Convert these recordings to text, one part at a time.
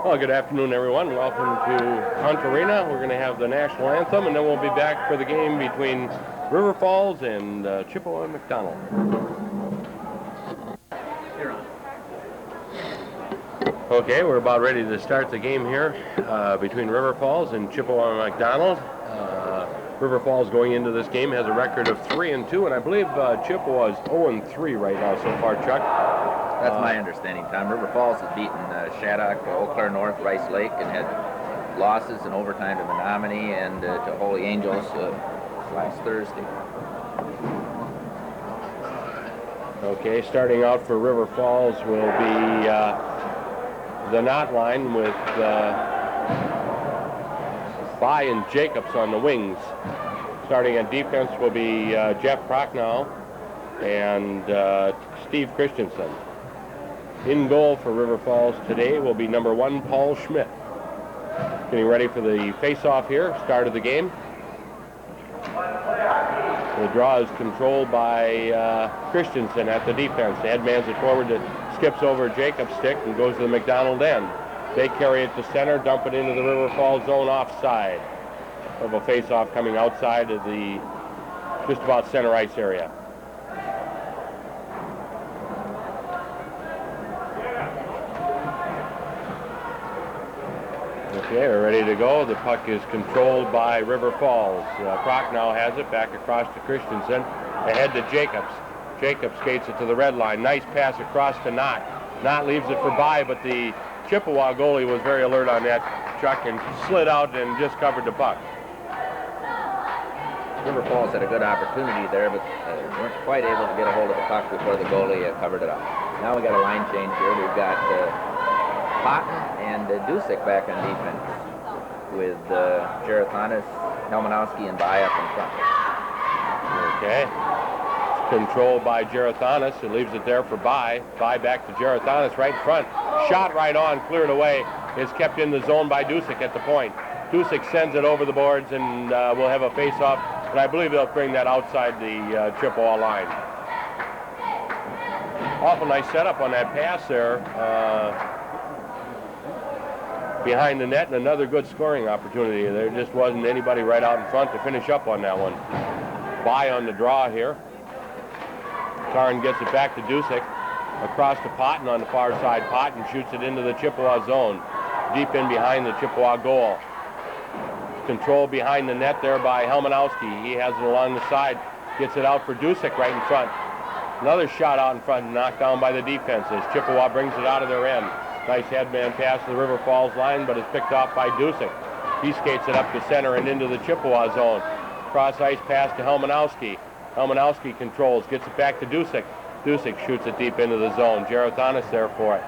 Well, good afternoon, everyone. Welcome to Hunt Arena. We're going to have the national anthem, and then we'll be back for the game between River Falls and Chippewa and McDonell. You're on. Okay, we're about ready to start the game here between River Falls and Chippewa and McDonell. River Falls going into this game has a record of 3-2, and I believe Chippewa is 0-3 right now so far, Chuck. That's my understanding, Tom. River Falls has beaten Shattuck, Eau Claire North, Rice Lake, and had losses in overtime to Menominee and to Holy Angels last Thursday. Okay, starting out for River Falls will be the knot line with By and Jacobs on the wings. Starting on defense will be Jeff Prochnow and Steve Christensen. In goal for River Falls today will be number 1, Paul Schmidt. Getting ready for the face-off here, start of the game. The draw is controlled by Christensen at the defense. The headman's it forward that skips over Jacob's stick and goes to the McDonell end. They carry it to center, dump it into the River Falls zone offside. Of a face-off coming outside of the just about center ice area. Okay, we're ready to go. The puck is controlled by River Falls. Prochnow has it back across to Christensen. Ahead to Jacobs. Jacobs skates it to the red line. Nice pass across to Knott. Knott leaves it for By, but the Chippewa goalie was very alert on that, Chuck, and slid out and just covered the puck. River Falls had a good opportunity there, but weren't quite able to get a hold of the puck before the goalie covered it up. Now we got a line change here. We've got Potton and Dusick back on defense with Gerathanis, Helmanowski, and By up in front. Okay. It's controlled by Gerathanis. It leaves it there for By. By back to Gerathanis right in front. Shot right on, cleared away. Is kept in the zone by Dusick at the point. Dusick sends it over the boards, and we'll have a face-off. And I believe they'll bring that outside the Chippewa line. Awful nice setup on that pass there. Behind the net, and another good scoring opportunity. There just wasn't anybody right out in front to finish up on that one. By on the draw here. Tarn gets it back to Dusick. Across to Potton on the far side. Potton shoots it into the Chippewa zone. Deep in behind the Chippewa goal. Control behind the net there by Helmanowski. He has it along the side. Gets it out for Dusick right in front. Another shot out in front, knocked down by the defense as Chippewa brings it out of their end. Nice headman pass to the River Falls line, but it's picked off by Dusick. He skates it up the center and into the Chippewa zone. Cross ice pass to Helmanowski. Helmanowski controls, gets it back to Dusick. Dusick shoots it deep into the zone. Gerathanis there for it.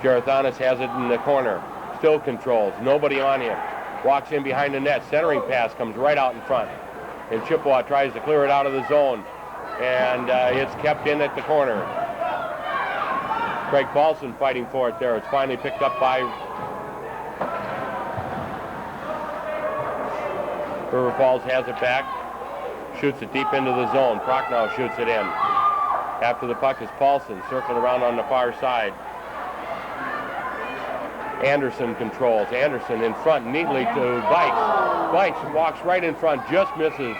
Gerathanis has it in the corner. Still controls, nobody on him. Walks in behind the net. Centering pass comes right out in front. And Chippewa tries to clear it out of the zone. And it's kept in at the corner. Craig Paulson fighting for it there. It's finally picked up by River Falls, has it back. Shoots it deep into the zone. Prochnow shoots it in. After the puck is Paulson, circled around on the far side. Anderson controls. Anderson in front neatly to Bikes. Bikes walks right in front, just misses,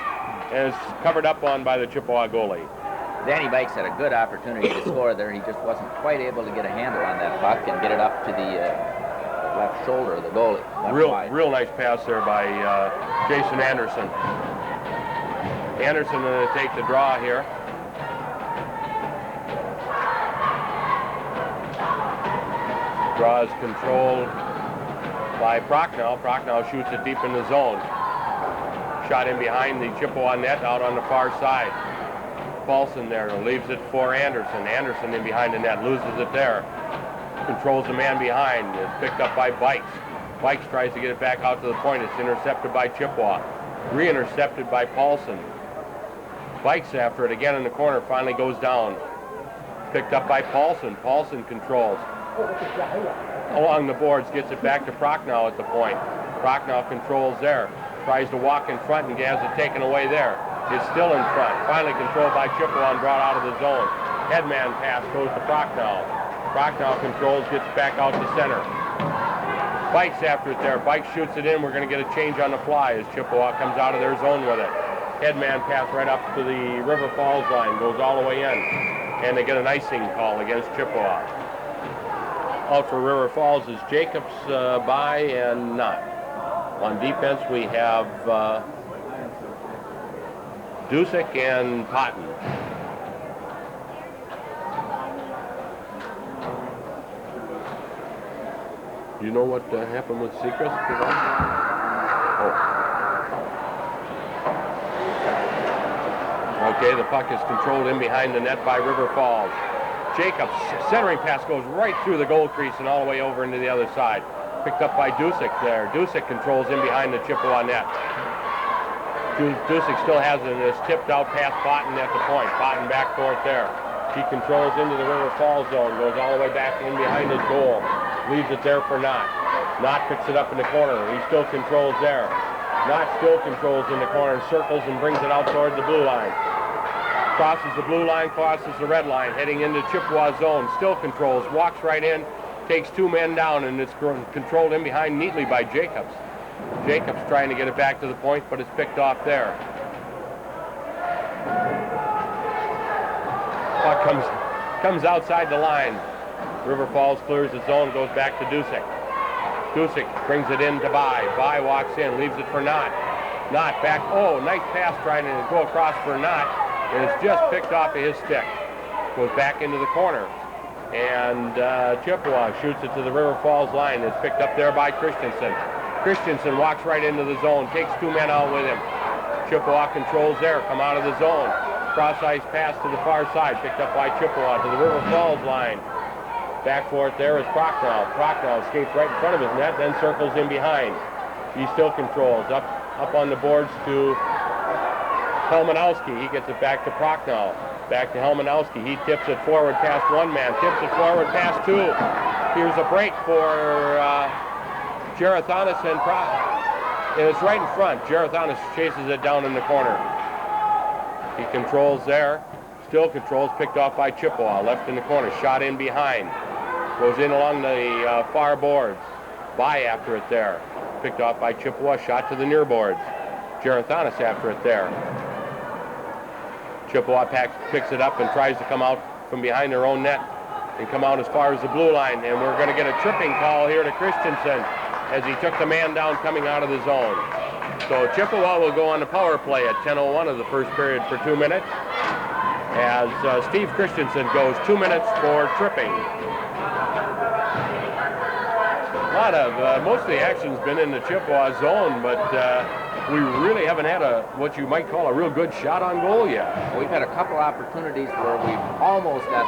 and is covered up on by the Chippewa goalie. Danny Bikes had a good opportunity to score there. He just wasn't quite able to get a handle on that puck and get it up to the left shoulder of the goalie. Real nice pass there by Jason Anderson. Anderson going to take the draw here. Draw is controlled by Prochnow. Prochnow shoots it deep in the zone. Shot in behind the Chippewa net out on the far side. Paulson there leaves it for Anderson. Anderson in behind the net, loses it there. Controls the man behind. It's picked up by Bikes. Bikes tries to get it back out to the point. It's intercepted by Chippewa. Re-intercepted by Paulson. Bikes after it again in the corner, finally goes down. Picked up by Paulson. Paulson controls. Along the boards, gets it back to Prochnow at the point. Prochnow controls there. Tries to walk in front and has it taken away there. It's still in front. Finally controlled by Chippewa and brought out of the zone. Headman pass goes to Prochnow. Prochnow controls, gets back out to center. Bikes after it there. Bike shoots it in. We're going to get a change on the fly as Chippewa comes out of their zone with it. Headman pass right up to the River Falls line, goes all the way in, and they get an icing call against Chippewa. Out for River Falls is Jacobs by and not. On defense we have Dusick and Potton. Do you know what happened with Seacrest? Oh. Okay, the puck is controlled in behind the net by River Falls. Jacobs' centering pass goes right through the goal crease and all the way over into the other side. Picked up by Dusick there. Dusick controls in behind the Chippewa net. Dusick still has it and is tipped out past Potton at the point. Potton back for it there. He controls into the River Falls zone, goes all the way back in behind his goal. Leaves it there for Knott. Knott picks it up in the corner. He still controls there. Knott still controls in the corner and circles and brings it out toward the blue line. Crosses the blue line, crosses the red line, heading into Chippewa zone. Still controls, walks right in, takes two men down, and it's controlled in behind neatly by Jacobs. Jacobs trying to get it back to the point, but it's picked off there. Puck comes outside the line. River Falls clears the zone, goes back to Dusick. Dusick brings it in to By. By walks in, leaves it for Knott. Knott back, oh, nice pass trying to go across for Knott. And it's just picked off of his stick. Goes back into the corner. And Chippewa shoots it to the River Falls line. It's picked up there by Christensen. Christensen walks right into the zone, takes two men out with him. Chippewa controls there, come out of the zone. Cross-ice pass to the far side, picked up by Chippewa to the River Falls line. Back for it there is Prochnow. Prochnow skates right in front of his net, then circles in behind. He still controls. Up on the boards to Helmanowski. He gets it back to Prochnow. Back to Helmanowski. He tips it forward past one man. Tips it forward past two. Here's a break for Gerathanis and it's right in front. Gerathanis chases it down in the corner. He controls there. Still controls. Picked off by Chippewa. Left in the corner. Shot in behind. Goes in along the far boards. By after it there. Picked off by Chippewa. Shot to the near boards. Gerathanis after it there. Chippewa picks it up and tries to come out from behind their own net and come out as far as the blue line. And we're going to get a tripping call here to Christensen as he took the man down coming out of the zone. So Chippewa will go on the power play at 10:01 of the first period for 2 minutes as Steve Christensen goes 2 minutes for tripping. Most of the action's been in the Chippewa zone, but we really haven't had what you might call a real good shot on goal yet. We've had a couple opportunities where we've almost got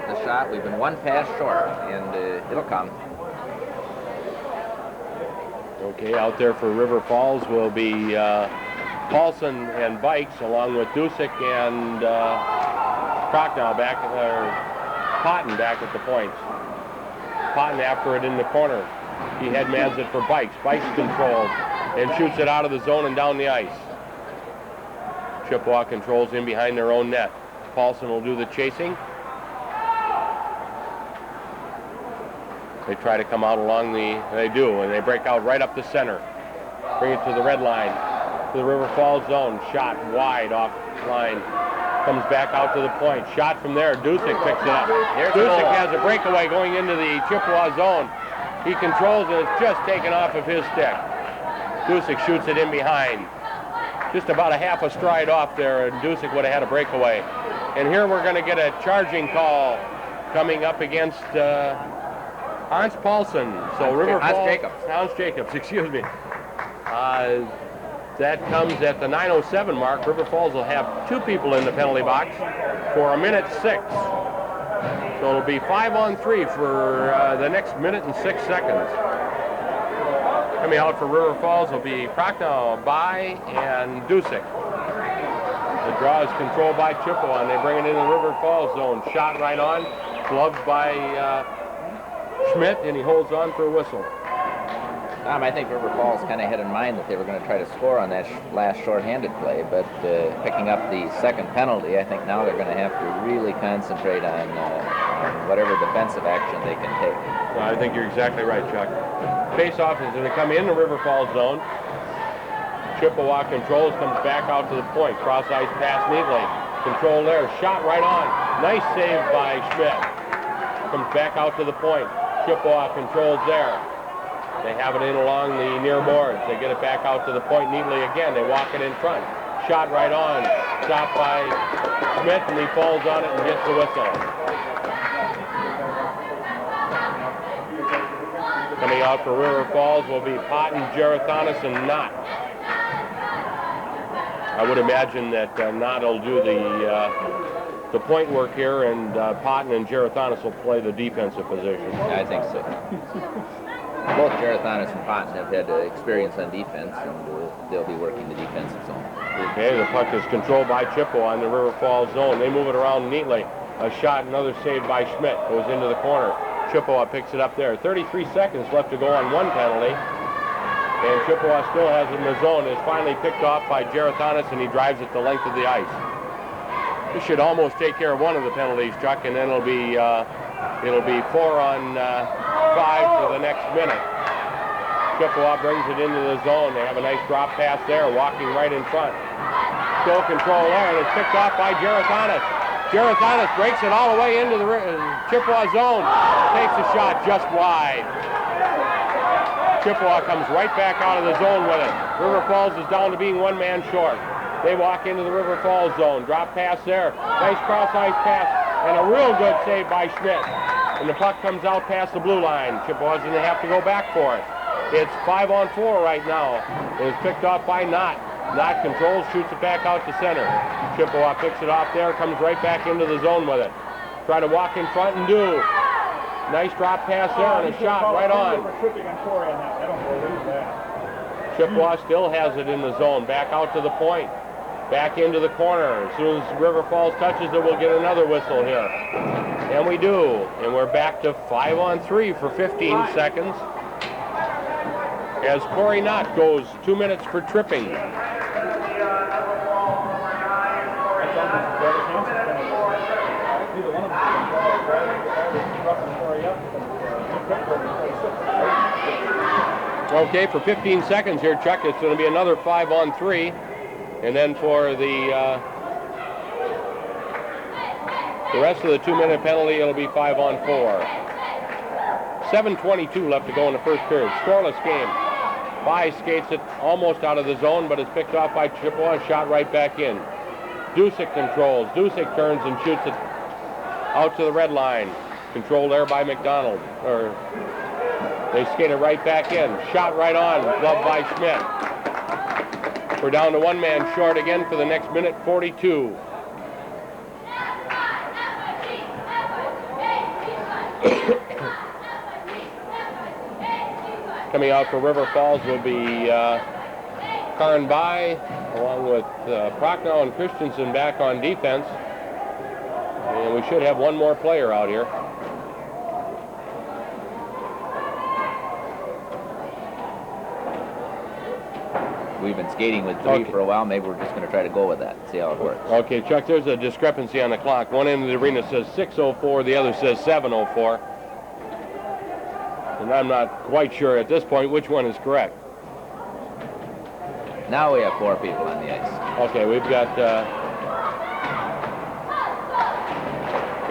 the shot. We've been one pass short, and it'll come. Okay, out there for River Falls will be Paulson and Bikes, along with Dusick and Prochnow back at Potton back at the points. Potton after it in the corner. He headmans it for Bikes. Bikes controls and shoots it out of the zone and down the ice. Chippewa controls in behind their own net. Paulson will do the chasing. They try to come out along they do, and they break out right up the center. Bring it to the red line, to the River Falls zone. Shot wide off line. Comes back out to the point. Shot from there. Dusick picks it up. Dusick has a breakaway going into the Chippewa zone. He controls and it's just taken off of his stick. Dusick shoots it in behind. Just about a half a stride off there, and Dusick would have had a breakaway. And here we're going to get a charging call coming up against Hans Paulson. So River Falls. Hans Jacobs, excuse me. That comes at the 9:07 mark. River Falls will have two people in the penalty box for 1:06. So it'll be 5-on-3 for the next minute and 6 seconds. Coming out for River Falls will be Prochnow, By, and Dusick. The draw is controlled by Chippewa, and they bring it in the River Falls zone. Shot right on, gloved by Schmidt, and he holds on for a whistle. Tom, I think River Falls kind of had in mind that they were going to try to score on that last shorthanded play, but picking up the second penalty, I think now they're going to have to really concentrate on whatever defensive action they can take. Well, I think you're exactly right, Chuck. Face-off is going to come in the River Falls zone. Chippewa controls, comes back out to the point. Cross-ice pass neatly. Control there, shot right on. Nice save by Schmidt. Comes back out to the point. Chippewa controls there. They have it in along the near boards. They get it back out to the point neatly again. They walk it in front. Shot right on. Stopped by Schmidt, and he falls on it and gets the whistle. Coming out for River Falls will be Potton, Gerathonis, and Knott. I would imagine that Knott will do the point work here, and Potton and Gerathonis will play the defensive position. I think so. Both Gerathonis and Potton have had experience on defense, and they'll be working the defensive zone. Okay, the puck is controlled by Chippewa in the River Falls zone. They move it around neatly. A shot, another save by Schmidt. Goes into the corner. Chippewa picks it up there. 33 seconds left to go on one penalty. And Chippewa still has it in the zone. It's finally picked off by Gerathonis, and he drives it the length of the ice. This should almost take care of one of the penalties, Chuck, and then it'll be 4 on 5 for the next minute. Chippewa brings it into the zone. They have a nice drop pass there, walking right in front. Still control there, and it's picked off by Gerathonis. Gerathonis breaks it all the way into the Chippewa zone. Takes a shot just wide. Chippewa comes right back out of the zone with it. River Falls is down to being one man short. They walk into the River Falls zone. Drop pass there. Nice cross-ice pass, and a real good save by Schmidt. And the puck comes out past the blue line. Chippewa's going to have to go back for it. It's 5 on 4 right now. It's picked off by Knott. Knott controls, shoots it back out to center. Chippewa picks it off there, comes right back into the zone with it. Try to walk in front and do. Nice drop pass there and a shot right on. Chippewa still has it in the zone. Back out to the point. Back into the corner. As soon as River Falls touches it, we'll get another whistle here. And we do. And we're back to 5 on 3 for 15 seconds. As Corey Knott goes 2 minutes for tripping. Okay, for 15 seconds here, Chuck, it's going to be another 5 on 3. And then for the rest of the 2-minute penalty, it'll be 5 on 4. 7:22 left to go in the first period. Scoreless game. Bai skates it almost out of the zone, but it's picked off by Chippewa and shot right back in. Dusick controls. Dusick turns and shoots it out to the red line. Controlled there by McDonell. They skate it right back in. Shot right on. Gloved by Schmidt. We're down to one man short again for the next minute 42. Coming out for River Falls will be Karin Bai, along with Prochnow and Christensen back on defense. And we should have one more player out here. We've been skating with 3 for a while. Maybe we're just going to try to go with that, see how it works. Okay, Chuck, there's a discrepancy on the clock. One end of the arena says 6:04, the other says 7:04. And I'm not quite sure at this point which one is correct. Now we have 4 people on the ice. Okay, we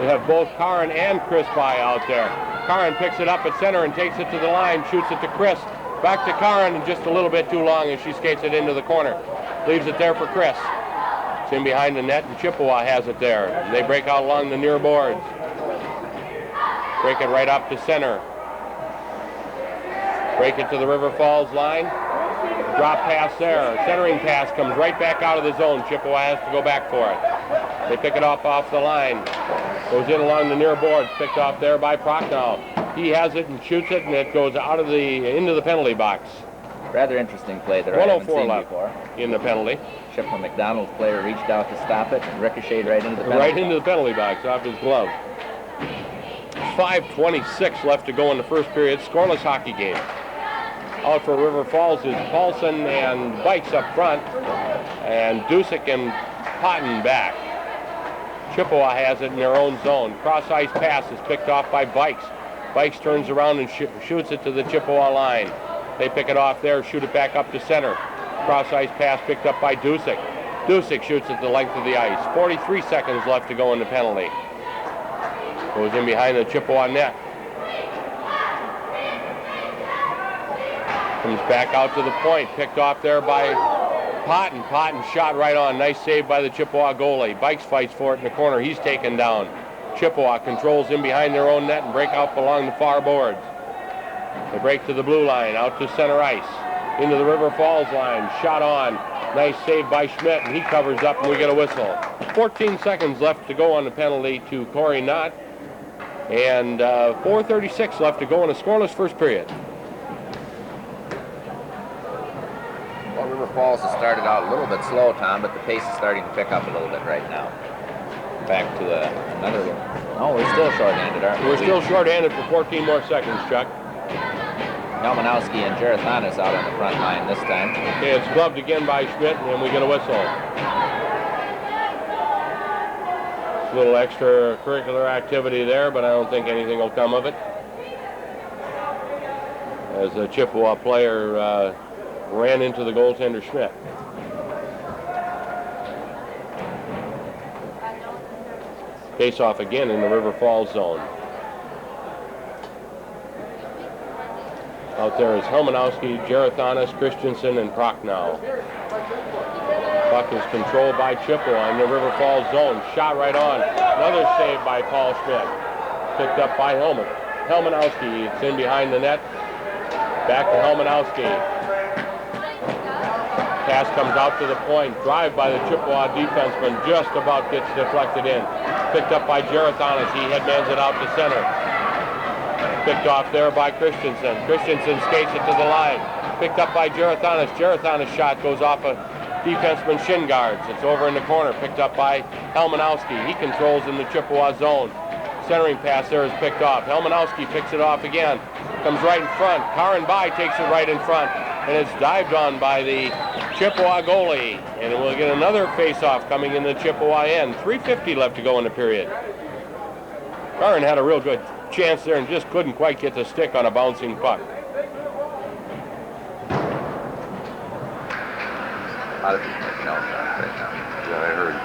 have both Karin and Chris Bai out there. Karin picks it up at center and takes it to the line, shoots it to Chris. Back to Karin, and just a little bit too long as she skates it into the corner. Leaves it there for Chris. It's in behind the net, and Chippewa has it there. They break out along the near boards. Break it right up to center. Break it to the River Falls line. Drop pass there. Centering pass comes right back out of the zone. Chippewa has to go back for it. They pick it off the line. Goes in along the near boards. Picked off there by Prochnow. He has it and shoots it, and it goes out of into the penalty box. Rather interesting play there. 104 left before. In the penalty. Chippewa McDonald's player reached out to stop it and ricocheted right into the penalty box. Into the penalty box off his glove. 5:26 left to go in the first period. Scoreless hockey game. Out for River Falls is Paulson and Bikes up front, and Dusick and Potton back. Chippewa has it in their own zone. Cross ice pass is picked off by Bikes. Bikes turns around and shoots it to the Chippewa line. They pick it off there, shoot it back up to center. Cross ice pass picked up by Dusick. Dusick shoots it the length of the ice. 43 seconds left to go in the penalty. Goes in behind the Chippewa net. Comes back out to the point, picked off there by Potton. Potton shot right on. Nice save by the Chippewa goalie. Bikes fights for it in the corner. He's taken down. Chippewa controls in behind their own net and break out along the far boards. They break to the blue line, out to center ice. Into the River Falls line. Shot on. Nice save by Schmidt, and he covers up, and we get a whistle. 14 seconds left to go on the penalty to Corey Knott. And 4:36 left to go in a scoreless first period. Well, River Falls has started out a little bit slow, Tom, but the pace is starting to pick up a little bit right now. Back to another one. Oh, we're still short-handed, aren't we? We're still short-handed for 14 more seconds, Chuck. Helmanowski and Jarathanis out on the front line this time. Okay, it's gloved again by Schmidt, and we get a whistle. A little extracurricular activity there, but I don't think anything will come of it. As a Chippewa player ran into the goaltender Schmidt. Face off again in the River Falls zone. Out there is Helmanowski, Jarathanis, Christensen, and Prochnow. Puck is controlled by Chippewa in the River Falls zone. Shot right on. Another save by Paul Schmidt. Picked up by Helmanowski. It's in behind the net. Back to Helmanowski. Pass comes out to the point. Drive by the Chippewa defenseman. Just about gets deflected in. Picked up by Jarathanis. He headmans it out to center. Picked off there by Christensen. Christensen skates it to the line. Picked up by Jarathanis. Jarathanis' shot goes off a defenseman shin guards. It's over in the corner. Picked up by Helmanowski. He controls in the Chippewa zone. Centering pass there is picked off. Helmanowski picks it off again. Comes right in front. Karin Bai takes it right in front. And it's dived on by the Chippewa goalie. And we'll get another face-off coming in the Chippewa end. 3:50 left to go in the period. Karin had a real good chance there and just couldn't quite get the stick on a bouncing puck. A lot of people make no shots right now. Yeah, I heard.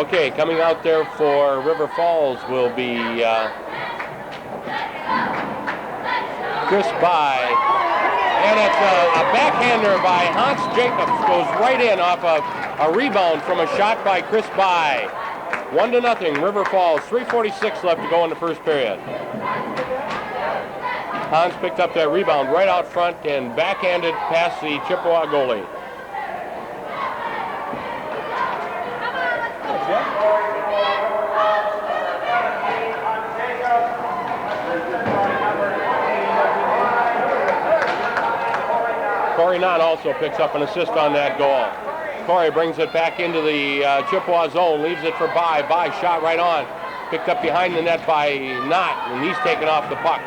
Okay, coming out there for River Falls will be Chris Bai. And it's a backhander by Hans Jacobs. Goes right in off of a rebound from a shot by Chris Bai. 1-0, River Falls. 3:46 left to go in the first period. Hans picked up that rebound right out front and backhanded past the Chippewa goalie. Corey Knott also picks up an assist on that goal. Corey brings it back into the Chippewa zone, leaves it for Bai. Bai shot right on. Picked up behind the net by Knott, and he's taken off the puck.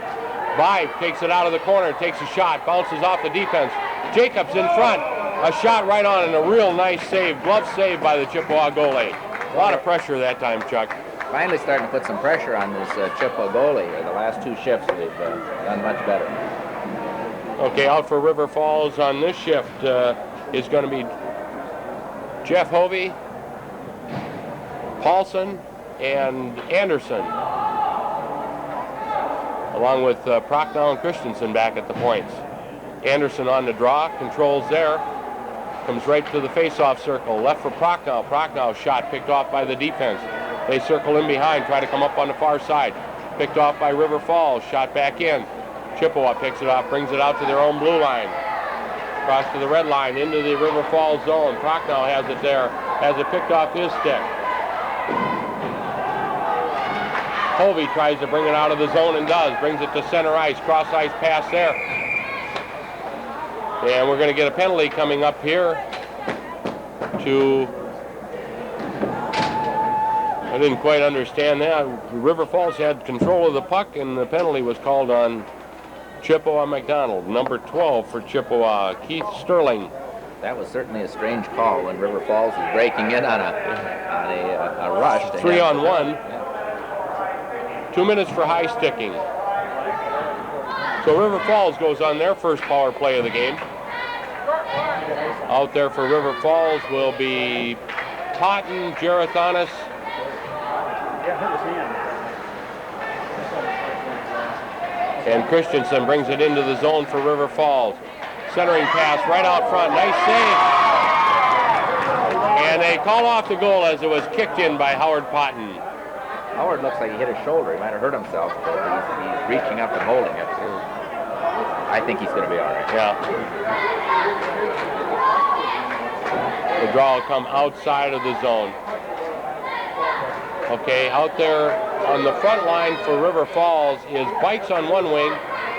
Bai takes it out of the corner, takes a shot, bounces off the defense. Jacobs in front. A shot right on and a real nice save, glove save by the Chippewa goalie. A lot of pressure that time, Chuck. Finally starting to put some pressure on this Chippewa goalie. The last two shifts they've done much better. Okay, out for River Falls on this shift is going to be Jeff Hovey, Paulson, and Anderson, along with Prochnow and Christensen back at the points. Anderson on the draw, controls there, comes right to the face-off circle, left for Prochnow. Prochnow's shot picked off by the defense. They circle in behind, try to come up on the far side. Picked off by River Falls, shot back in. Chippewa picks it up, brings it out to their own blue line. Across to the red line, into the River Falls zone. Prochnow has it there, has it picked off his stick. Hovey tries to bring it out of the zone and does. Brings it to center ice, cross ice pass there. And we're going to get a penalty coming up here to, I didn't quite understand that. River Falls had control of the puck and the penalty was called on Chippewa McDonell, number 12 for Chippewa, Keith Sterling. That was certainly a strange call when River Falls is breaking in on a rush. 3 on 1. Yeah. 2 minutes for high sticking. So River Falls goes on their first power play of the game. Out there for River Falls will be Totten, Gerathonis, and Christensen brings it into the zone for River Falls. Centering pass right out front. Nice save. And they call off the goal as it was kicked in by Howard Potten. Howard looks like he hit his shoulder. He might have hurt himself, but he's reaching up and holding it. I think he's going to be all right. Yeah. The draw will come outside of the zone. Okay, out there on the front line for River Falls is Bikes on one wing,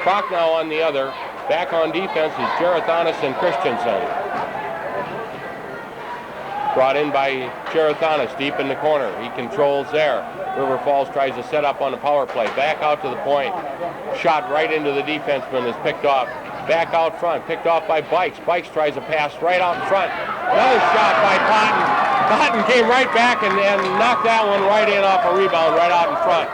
Prochnow on the other. Back on defense is Gerathonis and Christensen. Brought in by Gerathonis deep in the corner. He controls there. River Falls tries to set up on the power play. Back out to the point. Shot right into the defenseman is picked off. Back out front, picked off by Bikes. Bikes tries a pass right out in front. Another shot by Potten. Potten came right back and knocked that one right in off a rebound right out in front.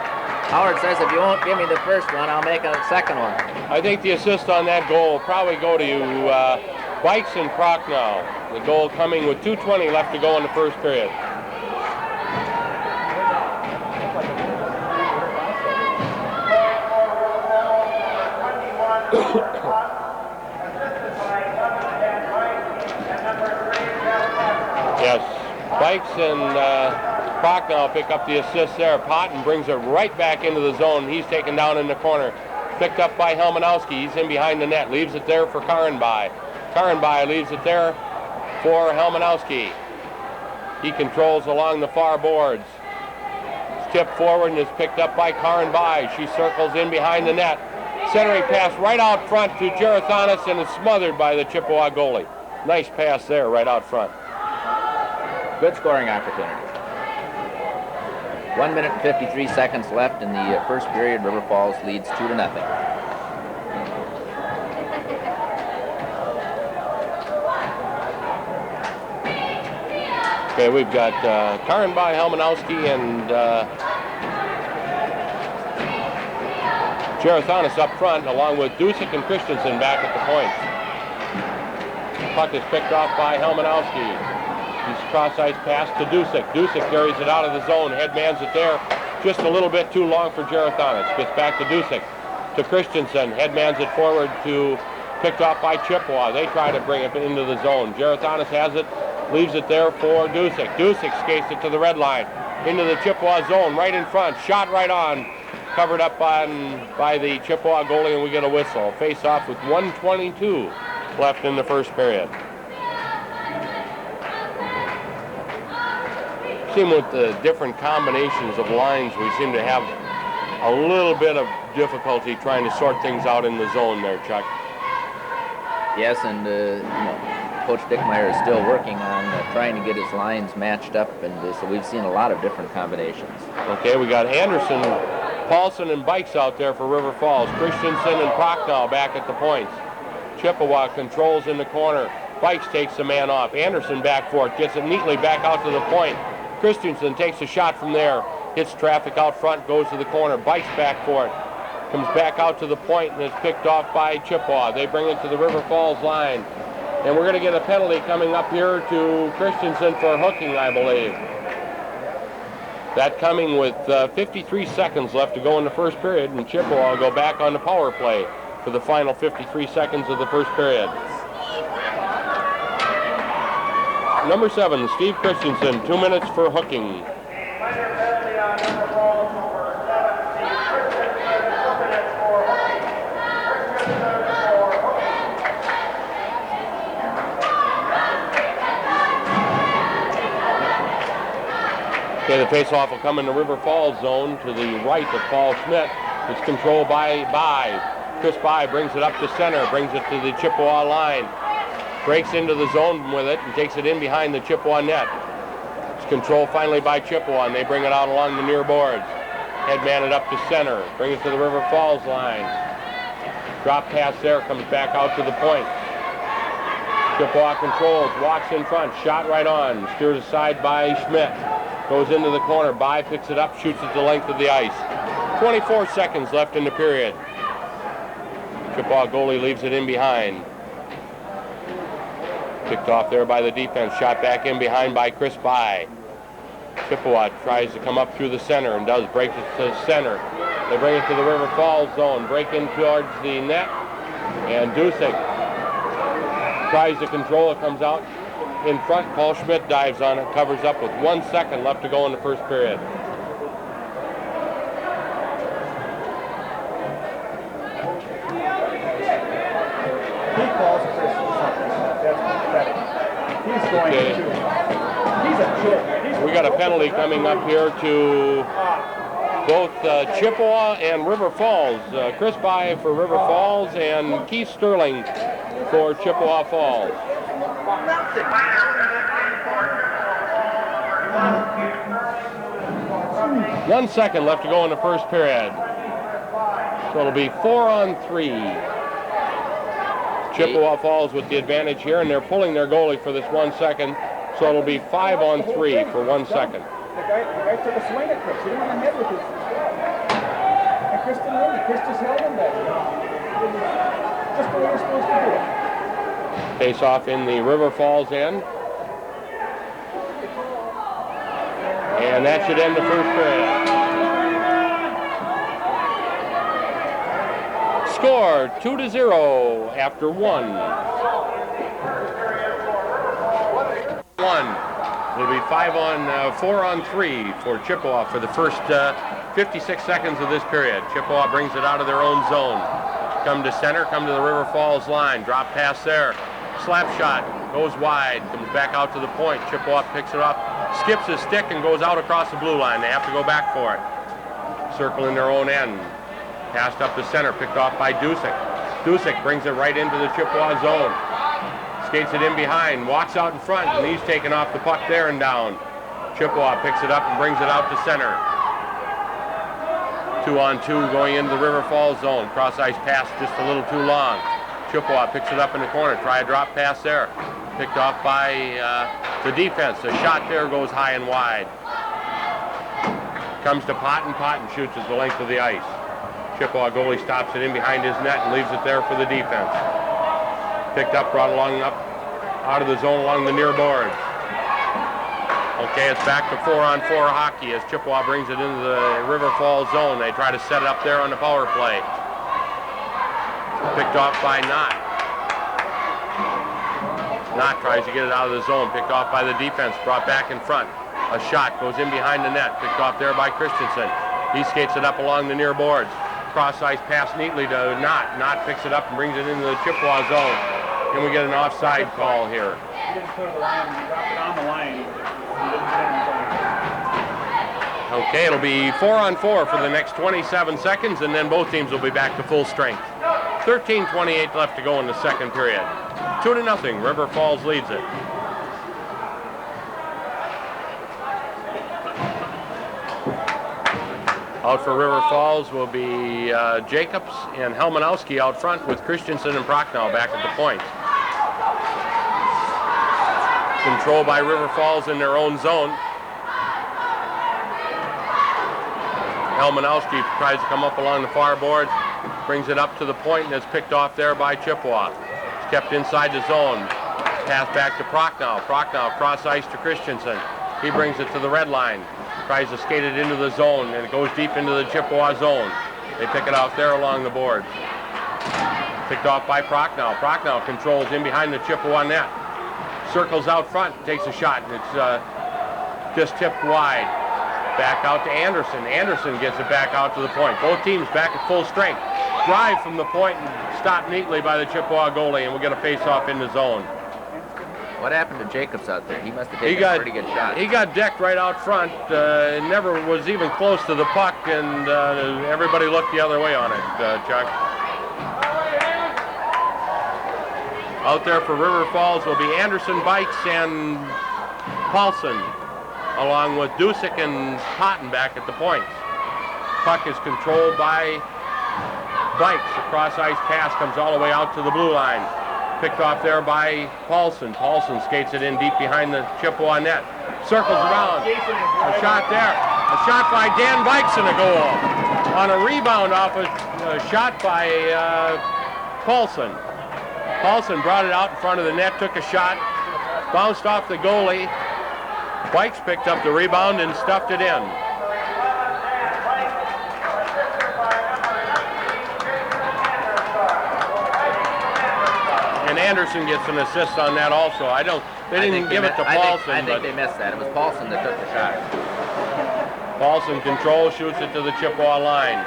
Howard says if you won't give me the first one, I'll make a second one. I think the assist on that goal will probably go to Bikes and Prochnow. The goal coming with 2:20 left to go in the first period. Yes, Bikes and Prochnow pick up the assist there. Potten brings it right back into the zone. He's taken down in the corner. Picked up by Helmanowski. He's in behind the net. Leaves it there for Karenby. Karenby leaves it there for Helmanowski. He controls along the far boards. It's tipped forward and is picked up by Karenby. She circles in behind the net. Centering pass right out front to Gerathonis and is smothered by the Chippewa goalie. Nice pass there right out front. Good scoring opportunity. 1 minute and 53 seconds left in the first period. River Falls leads 2-0. Okay, we've got Karenby, Helmanowski, and Gerathonis up front, along with Dusick and Christensen back at the point. Puck is picked off by Helmanowski. He's cross-ice pass to Dusick. Dusick carries it out of the zone, headmans it there. Just a little bit too long for Gerathonis. Gets back to Dusick. To Christensen, headmans it forward to, picked off by Chippewa. They try to bring it into the zone. Gerathonis has it, leaves it there for Dusick. Dusick skates it to the red line, into the Chippewa zone, right in front. Shot right on, covered up by the Chippewa goalie, and we get a whistle. Face off with 1:22 left in the first period. Seem with the different combinations of lines, we seem to have a little bit of difficulty trying to sort things out in the zone there, Chuck. Yes, and Coach Dickmeyer is still working on trying to get his lines matched up, and so we've seen a lot of different combinations. Okay, we got Anderson, Paulson, and Bikes out there for River Falls. Christensen and Prochnow back at the points. Chippewa controls in the corner. Bikes takes the man off. Anderson back for it, gets it neatly back out to the point. Christensen takes a shot from there, hits traffic out front, goes to the corner. Bikes back for it, comes back out to the point and is picked off by Chippewa. They bring it to the River Falls line. And we're going to get a penalty coming up here to Christensen for hooking, I believe. That coming with 53 seconds left to go in the first period, and Chippewa will go back on the power play for the final 53 seconds of the first period. Number 7, Steve Christensen, 2 minutes for hooking. Okay, the faceoff will come in the River Falls zone to the right of Paul Schmidt. It's controlled by By. Chris By brings it up to center, brings it to the Chippewa line. Breaks into the zone with it and takes it in behind the Chippewa net. It's controlled finally by Chippewa, and they bring it out along the near boards. Headman it up to center, bring it to the River Falls line. Drop pass there, comes back out to the point. Chippewa controls, walks in front, shot right on, steers aside by Schmidt. Goes into the corner, By picks it up, shoots it the length of the ice. 24 seconds left in the period. Chippewa goalie leaves it in behind. Picked off there by the defense, shot back in behind by Chris By. Chippewa tries to come up through the center and does break it to the center. They bring it to the River Falls zone, break in towards the net, and Dusick tries to control it, comes out in front. Paul Schmidt dives on it, covers up with 1 second left to go in the first period. He calls Chris something. That's pathetic. He's going to. He's a joke. We got a penalty coming up here to both Chippewa and River Falls. Chris By for River Falls and Keith Sterling for Chippewa Falls. 1 second left to go in the first period. So it'll be 4-on-3. Chippewa Falls with the advantage here, and they're pulling their goalie for this 1 second. So it'll be 5-on-3 for 1 second. The guy took a swing at Chris. He went ahead with his. And Chris didn't win it. Chris just held him back. Just the way you're supposed to do it. Face off in the River Falls end. And that should end the first period. Score 2-0 after 1. It'll be 4-on-3 for Chippewa for the first 56 seconds of this period. Chippewa brings it out of their own zone. Come to center, come to the River Falls line. Drop pass there. Slap shot, goes wide, comes back out to the point. Chippewa picks it up, skips his stick, and goes out across the blue line. They have to go back for it. Circle in their own end. Passed up the center, picked off by Dusick. Dusick brings it right into the Chippewa zone. Skates it in behind, walks out in front, and he's taken off the puck there and down. Chippewa picks it up and brings it out to center. 2-on-2 going into the River Falls zone. Cross-ice pass just a little too long. Chippewa picks it up in the corner. Try a drop pass there. Picked off by the defense. The shot there goes high and wide. Comes to Potton. Potton shoots at the length of the ice. Chippewa goalie stops it in behind his net and leaves it there for the defense. Picked up, brought along up out of the zone along the near boards. Okay, it's back to 4-on-4 hockey as Chippewa brings it into the River Falls zone. They try to set it up there on the power play. Picked off by Knott. Knott tries to get it out of the zone. Picked off by the defense, brought back in front. A shot goes in behind the net. Picked off there by Christensen. He skates it up along the near boards. Cross-ice pass neatly to Knott. Knott picks it up and brings it into the Chippewa zone. And we get an offside call here. He didn't put the line. He dropped it on the line. He didn't put it on. Okay, it'll be 4-on-4 for the next 27 seconds, and then both teams will be back to full strength. 13:28 left to go in the second period. 2-0, River Falls leads it. Out for River Falls will be Jacobs and Helmanowski out front with Christensen and Prochnow back at the point. Control by River Falls in their own zone. Helmanowski tries to come up along the far boards, brings it up to the point, and is picked off there by Chippewa. It's kept inside the zone. Pass back to Prochnow. Prochnow cross ice to Christensen. He brings it to the red line. Tries to skate it into the zone, and it goes deep into the Chippewa zone. They pick it out there along the boards. Picked off by Prochnow. Prochnow controls in behind the Chippewa net. Circles out front, takes a shot, and it's just tipped wide. Back out to Anderson. Anderson gets it back out to the point. Both teams back at full strength. Drive from the point and stopped neatly by the Chippewa goalie, and we'll get a face-off in the zone. What happened to Jacobs out there? He must have taken a pretty good shot. He got decked right out front. Never was even close to the puck, and everybody looked the other way on it, Chuck. Out there for River Falls will be Anderson, Bikes, and Paulson, along with Dusick and Potton back at the points. Puck is controlled by Bikes, a cross-ice pass comes all the way out to the blue line. Picked off there by Paulson. Paulson skates it in deep behind the Chippewa net. Circles around. A shot there. A shot by Dan Bikes and a goal. On a rebound off a shot by Paulson. Paulson brought it out in front of the net, took a shot, bounced off the goalie. Bikes picked up the rebound and stuffed it in. And Anderson gets an assist on that also. They didn't give it to Paulson. I think they missed that. It was Paulson that took the shot. Paulson controls, shoots it to the Chippewa line.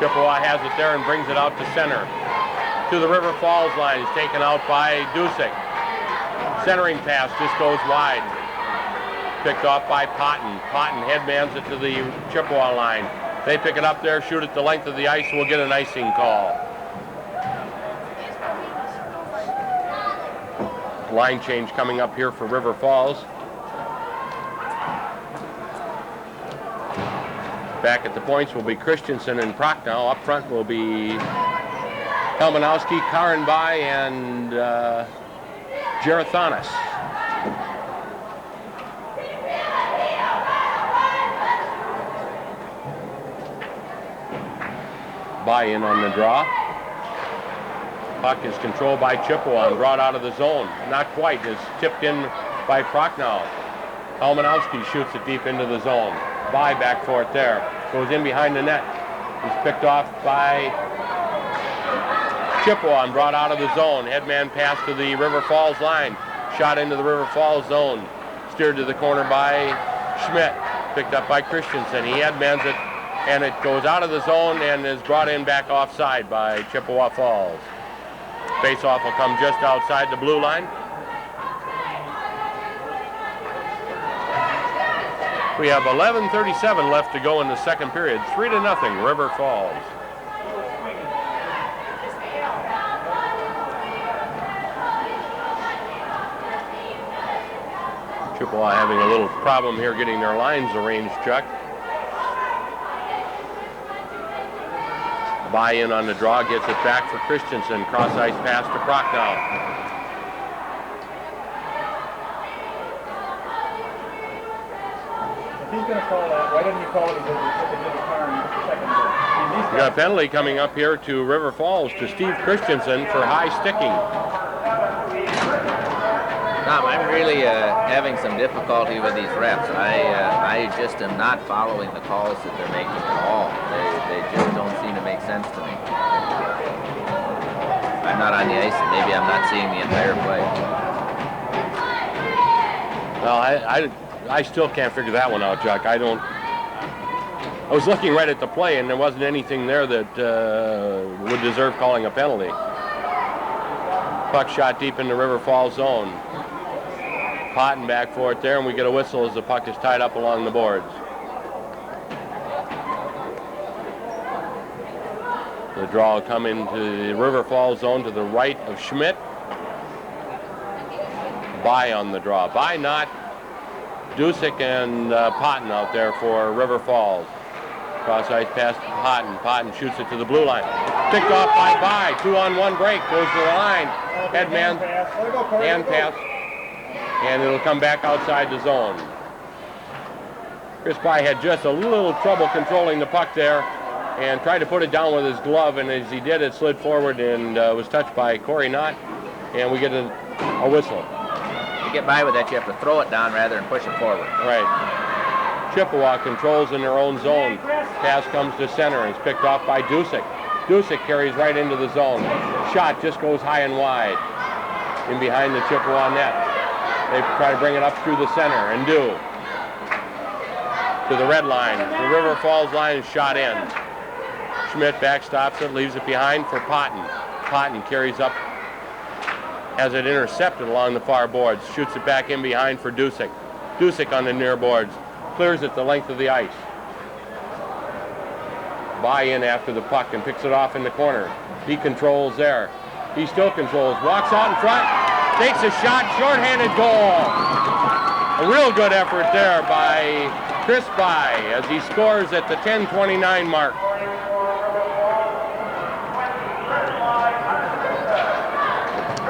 Chippewa has it there and brings it out to center. To the River Falls line. It's taken out by Dusick. Centering pass just goes wide. Picked off by Potton. Potton headmans it to the Chippewa line. They pick it up there, shoot it the length of the ice. We'll get an icing call. Line change coming up here for River Falls. Back at the points will be Christensen and Prochnow. Up front will be Helmanowski, Karenbai, and Gerathanis. Buy-in on the draw. Puck is controlled by Chippewa and brought out of the zone. Not quite. It's tipped in by Prochnow. Helmanowski shoots it deep into the zone. By back for it there. Goes in behind the net. He's picked off by Chippewa and brought out of the zone. Headman pass to the River Falls line. Shot into the River Falls zone. Steered to the corner by Schmidt. Picked up by Christensen. He headmans it, and it goes out of the zone and is brought in back offside by Chippewa Falls. Face-off will come just outside the blue line. We have 11:37 left to go in the second period. 3-0, River Falls. Chippewa having a little problem here getting their lines arranged, Chuck. Buy-in on the draw, gets it back for Christensen. Cross-ice pass to Prochnow. If he's going to call that, why didn't he call it as a turn the second goal? We got a penalty coming up here to River Falls to Steve Christensen for high sticking. Tom, I'm really having some difficulty with these refs. I just am not following the calls that they're making at all. They just don't seem to make sense to me. I'm not on the ice, and maybe I'm not seeing the entire play. Well, I still can't figure that one out, Chuck. I was looking right at the play, and there wasn't anything there that would deserve calling a penalty. Puck shot deep in the River Falls zone. Potton back for it there, and we get a whistle as the puck is tied up along the boards. The draw will come into the River Falls zone to the right of Schmidt. By on the draw. By not. Dusick and Potton out there for River Falls. Cross-ice pass to Potton. Potton shoots it to the blue line. Picked off by. 2-on-1 break. Goes to the line. Headman. Hand pass. And it'll come back outside the zone. Chris By had just a little trouble controlling the puck there and tried to put it down with his glove, and as he did, it slid forward and was touched by Corey Knott, and we get a whistle. To get by with that, you have to throw it down rather than push it forward. Right. Chippewa controls in their own zone. Pass comes to center and is picked off by Dusick. Dusick carries right into the zone. Shot just goes high and wide in behind the Chippewa net. They try to bring it up through the center and do. To the red line. The River Falls line is shot in. Schmidt backstops it, leaves it behind for Potton. Potton carries up, has it intercepted along the far boards, shoots it back in behind for Dusick. Dusick on the near boards, clears it the length of the ice. Buy in after the puck and picks it off in the corner. He controls there. He still controls, walks out in front, takes a shot, shorthanded goal. A real good effort there by Chris By as he scores at the 10:29 mark.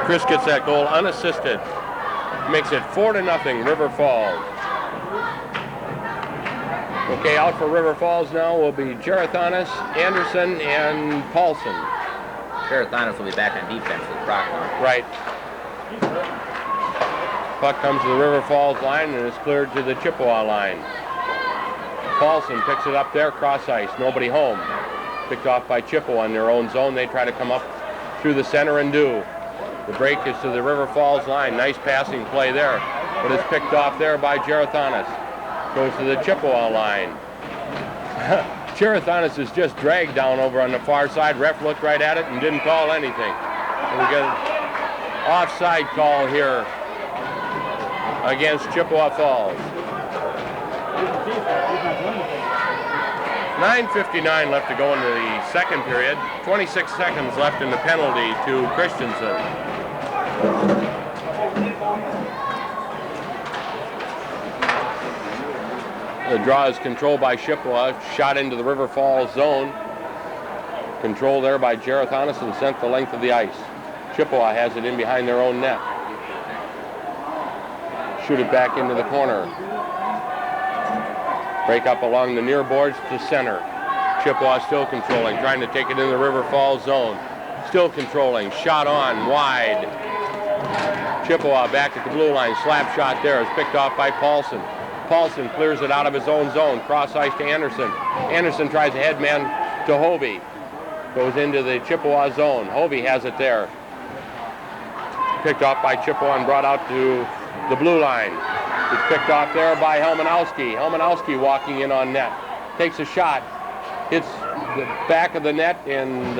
Chris gets that goal unassisted. Makes it 4-0, River Falls. Okay, out for River Falls now will be Gerithanis, Anderson, and Paulson. Gerithanis will be back on defense with Proctor. Right. Puck comes to the River Falls line and is cleared to the Chippewa line. Paulson picks it up there, cross ice, nobody home. Picked off by Chippewa in their own zone. They try to come up through the center and do. The break is to the River Falls line. Nice passing play there, but it's picked off there by Gerithanis. Goes to the Chippewa line. Gerithanis is just dragged down over on the far side. Ref looked right at it and didn't call anything. And we get an offside call here against Chippewa Falls. 9:59 left to go into the second period. 26 seconds left in the penalty to Christensen. The draw is controlled by Chippewa. Shot into the River Falls zone. Control there by Gerithanis and sent the length of the ice. Chippewa has it in behind their own net. Shoot it back into the corner. Break up along the near boards to center. Chippewa still controlling, trying to take it in the River Falls zone. Still controlling, shot on, wide. Chippewa back at the blue line, slap shot there, is picked off by Paulson. Paulson clears it out of his own zone, cross ice to Anderson. Anderson tries a head man to Hovey. Goes into the Chippewa zone. Hovey has it there. Picked off by Chippewa and brought out to the blue line. It's picked off there by Helmanowski. Helmanowski walking in on net. Takes a shot. Hits the back of the net and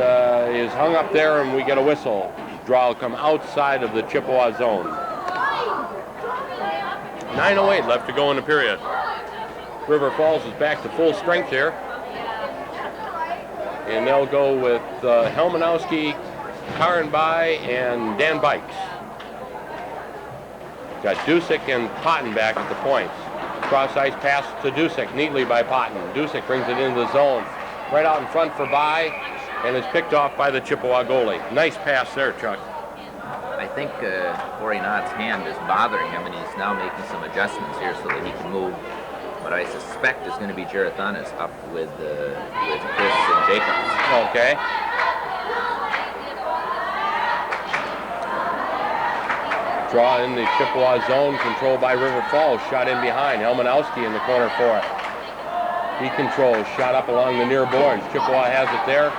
is hung up there, and we get a whistle. Draw will come outside of the Chippewa zone. 9:08 left to go in the period. River Falls is back to full strength here. And they'll go with Helmanowski, Karenby, and Dan Bikes. Got Dusick and Potton back at the points. Cross ice pass to Dusick, neatly by Potton. Dusick brings it into the zone. Right out in front for By, and is picked off by the Chippewa goalie. Nice pass there, Chuck. I think Corey Knott's hand is bothering him, and he's now making some adjustments here so that he can move. What I suspect is going to be Gerithanis up with Chris and Jacobs. Okay. Draw in the Chippewa zone, controlled by River Falls. Shot in behind. Helmanowski in the corner for it. He controls. Shot up along the near boards. Chippewa has it there.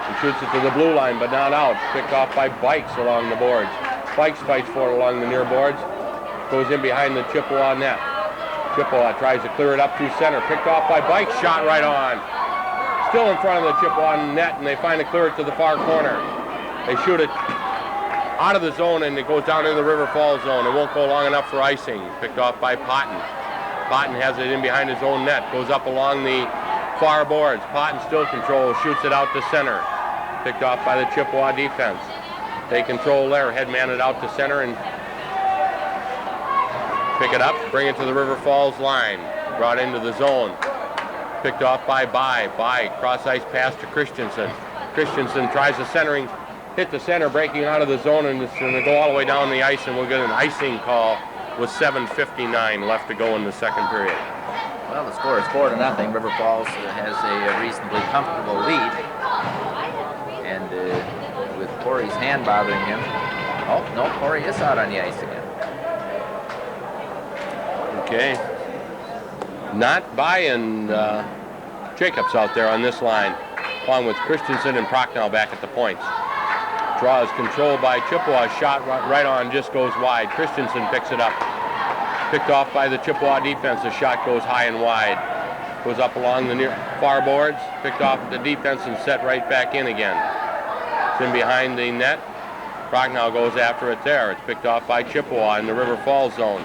He shoots it to the blue line, but not out. Picked off by Bikes along the boards. Bikes fights for it along the near boards. Goes in behind the Chippewa net. Chippewa tries to clear it up through center. Picked off by Bikes. Shot right on. Still in front of the Chippewa net, and they finally clear it to the far corner. They shoot it out of the zone, and it goes down into the River Falls zone. It won't go long enough for icing. Picked off by Potton. Potton has it in behind his own net. Goes up along the far boards. Potton still controls. Shoots it out to center. Picked off by the Chippewa defense. They control there. Headman it out to center and pick it up. Bring it to the River Falls line. Brought into the zone. Picked off by By. By cross ice pass to Christensen. Christensen tries the centering. Hit the center, breaking out of the zone, and it's going to go all the way down the ice, and we'll get an icing call with 7:59 left to go in the second period. Well, the score is 4-0. River Falls has a reasonably comfortable lead. And with Corey's hand bothering him. Oh, no, Corey is out on the ice again. Okay. Not By and Jacobs out there on this line, along with Christensen and Prochnow back at the points. Draw is controlled by Chippewa. Shot right on, just goes wide. Christensen picks it up. Picked off by the Chippewa defense. The shot goes high and wide. Goes up along the near far boards. Picked off the defense and set right back in again. It's in behind the net. Prochnow goes after it there. It's picked off by Chippewa in the River Falls zone.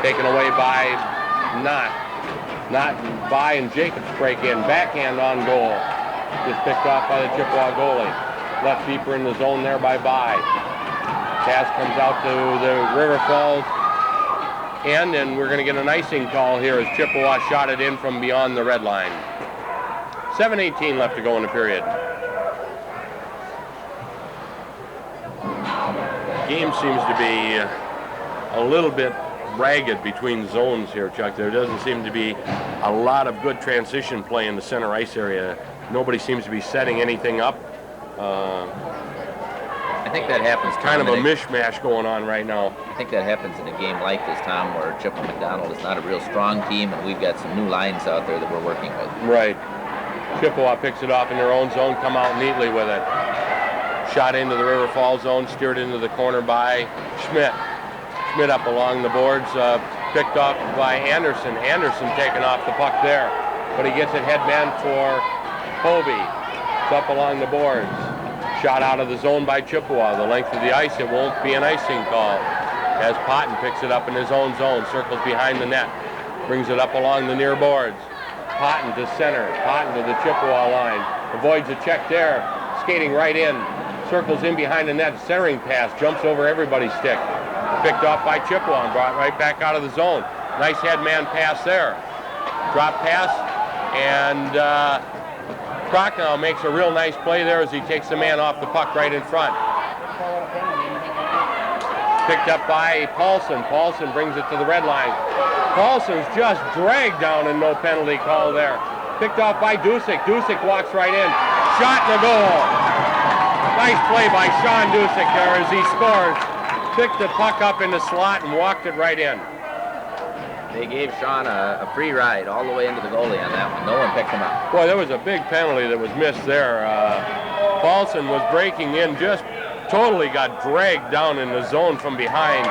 Taken away by Knott. By and Jacobs break in. Backhand on goal. Just picked off by the Chippewa goalie. Left deeper in the zone there by By. Pass comes out to the River Falls end, and we're going to get an icing call here as Chippewa shot it in from beyond the red line. 7:18 left to go in the period. game seems to be a little bit ragged between zones here, Chuck. There doesn't seem to be a lot of good transition play in the center ice area. Nobody seems to be setting anything up. I think that happens. Kind of a mishmash going on right now. I think that happens in a game like this, Tom, where Chippewa McDonell is not a real strong team, and we've got some new lines out there that we're working with. Right. Chippewa picks it off in their own zone, come out neatly with it. Shot into the River Falls zone, steered into the corner by Schmidt. Schmidt up along the boards, picked off by Anderson. Anderson taking off the puck there, but he gets it headman for Hovey. It's up along the boards. Shot out of the zone by Chippewa. The length of the ice, it won't be an icing call. As Potton picks it up in his own zone, circles behind the net, brings it up along the near boards. Potton to center, Potton to the Chippewa line. Avoids a check there, skating right in. Circles in behind the net, centering pass, jumps over everybody's stick. Picked off by Chippewa and brought right back out of the zone. Nice head-man pass there. Drop pass, and Prochnow makes a real nice play there as he takes the man off the puck right in front. Picked up by Paulson. Paulson brings it to the red line. Paulson's just dragged down and no penalty call there. Picked off by Dusick. Dusick walks right in. Shot and a goal. Nice play by Sean Dusick there as he scores. Picked the puck up in the slot and walked it right in. They gave Sean a free ride all the way into the goalie on that one. No one picked him up. Boy, there was a big penalty that was missed there. Paulson was breaking in, just totally got dragged down in the zone from behind.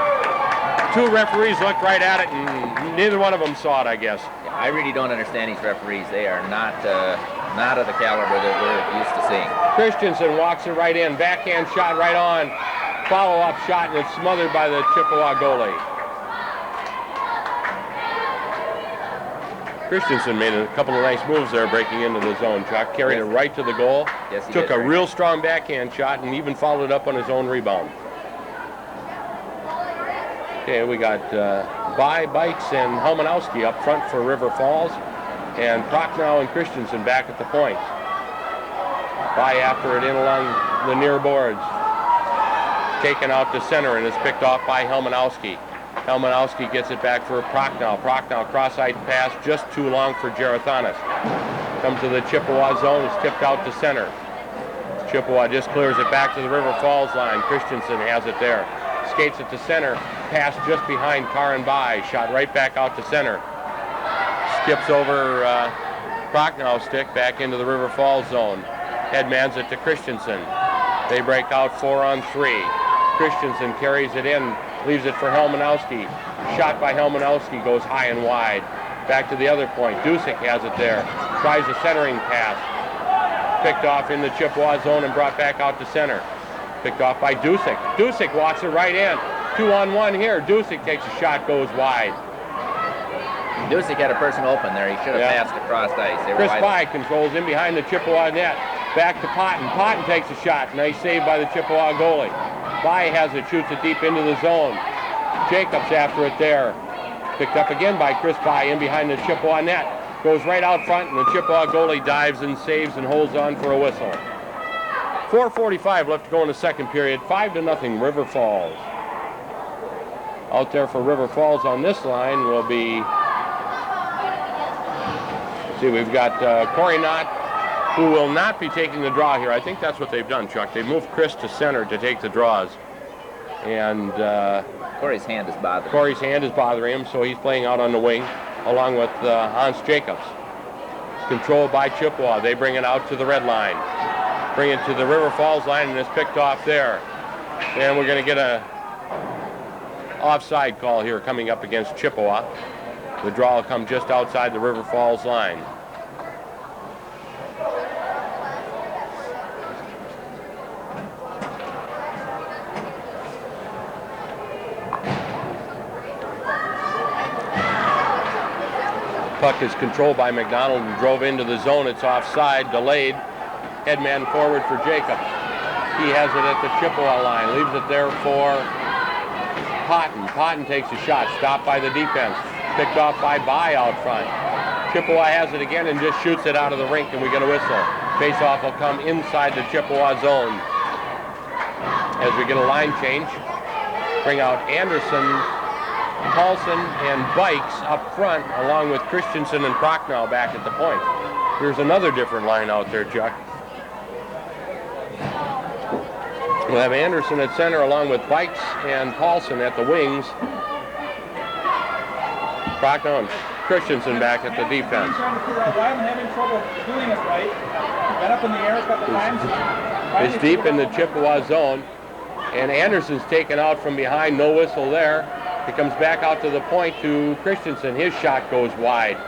Two referees looked right at it, and neither one of them saw it, I guess. Yeah, I really don't understand these referees. They are not of the caliber that we're used to seeing. Christensen walks it right in. Backhand shot right on. Follow-up shot, and it's smothered by the Chippewa goalie. Christensen made a couple of nice moves there breaking into the zone, Chuck. Carried it right to the goal. Yes, he took did. a real strong backhand shot and even followed it up on his own rebound. Okay, we got Bikes and Helmanowski up front for River Falls, and Prochnow and Christensen back at the points. After it in along the near boards. Taken out to center and is picked off by Helmanowski. Helmanowski gets it back for Prochnow. Prochnow cross-eyed pass, just too long for Gerathanis. Comes to the Chippewa zone, is tipped out to center. Chippewa just clears it back to the River Falls line. Christensen has it there. Skates it to center. Pass just behind Karin Bai. Shot right back out to center. Skips over Prochnow's stick back into the River Falls zone. Headmans it to Christensen. They break out 4-on-3. Christensen carries it in, leaves it for Helmanowski. Shot by Helmanowski goes high and wide. Back to the other point. Dusick has it there. Tries a centering pass. Picked off in the Chippewa zone and brought back out to center. Picked off by Dusick. Dusick walks it right in. 2-on-1 here. Dusick takes a shot, goes wide. Dusick had a person open there. He should have passed across ice. Chris Bai controls in behind the Chippewa net. Back to Potton. Potton takes a shot. Nice save by the Chippewa goalie. Bai has it, shoots it deep into the zone. Jacobs after it there. Picked up again by Chris Bai in behind the Chippewa net. Goes right out front, and the Chippewa goalie dives and saves and holds on for a whistle. 4:45 left to go in the second period. 5-0 River Falls. Out there for River Falls on this line will be, see, we've got Corey Knott, who will not be taking the draw here. I think that's what they've done, Chuck. They've moved Chris to center to take the draws. And Corey's hand is bothering him. Corey's hand is bothering him, so he's playing out on the wing along with Hans Jacobs. It's controlled by Chippewa. They bring it out to the red line. Bring it to the River Falls line, and it's picked off there. And we're going to get a offside call here coming up against Chippewa. The draw will come just outside the River Falls line. Puck is controlled by McDonell and drove into the zone. It's offside, delayed. Headman forward for Jacobs. He has it at the Chippewa line. Leaves it there for Potton. Potton takes a shot. Stopped by the defense. Picked off by Bai out front. Chippewa has it again and just shoots it out of the rink, and we get a whistle. Face-off will come inside the Chippewa zone. As we get a line change, bring out Anderson, Paulson, and Bikes up front, along with Christensen and Prochnow back at the point. Here's another different line out there, Chuck. We'll have Anderson at center along with Bikes and Paulson at the wings. Prochnow and Christensen back at the defense. I'm trying to figure out why I'm having trouble doing it right. Got up in the air a couple times. It's deep in the Chippewa zone, and Anderson's taken out from behind, no whistle there. He comes back out to the point to Christensen. His shot goes wide.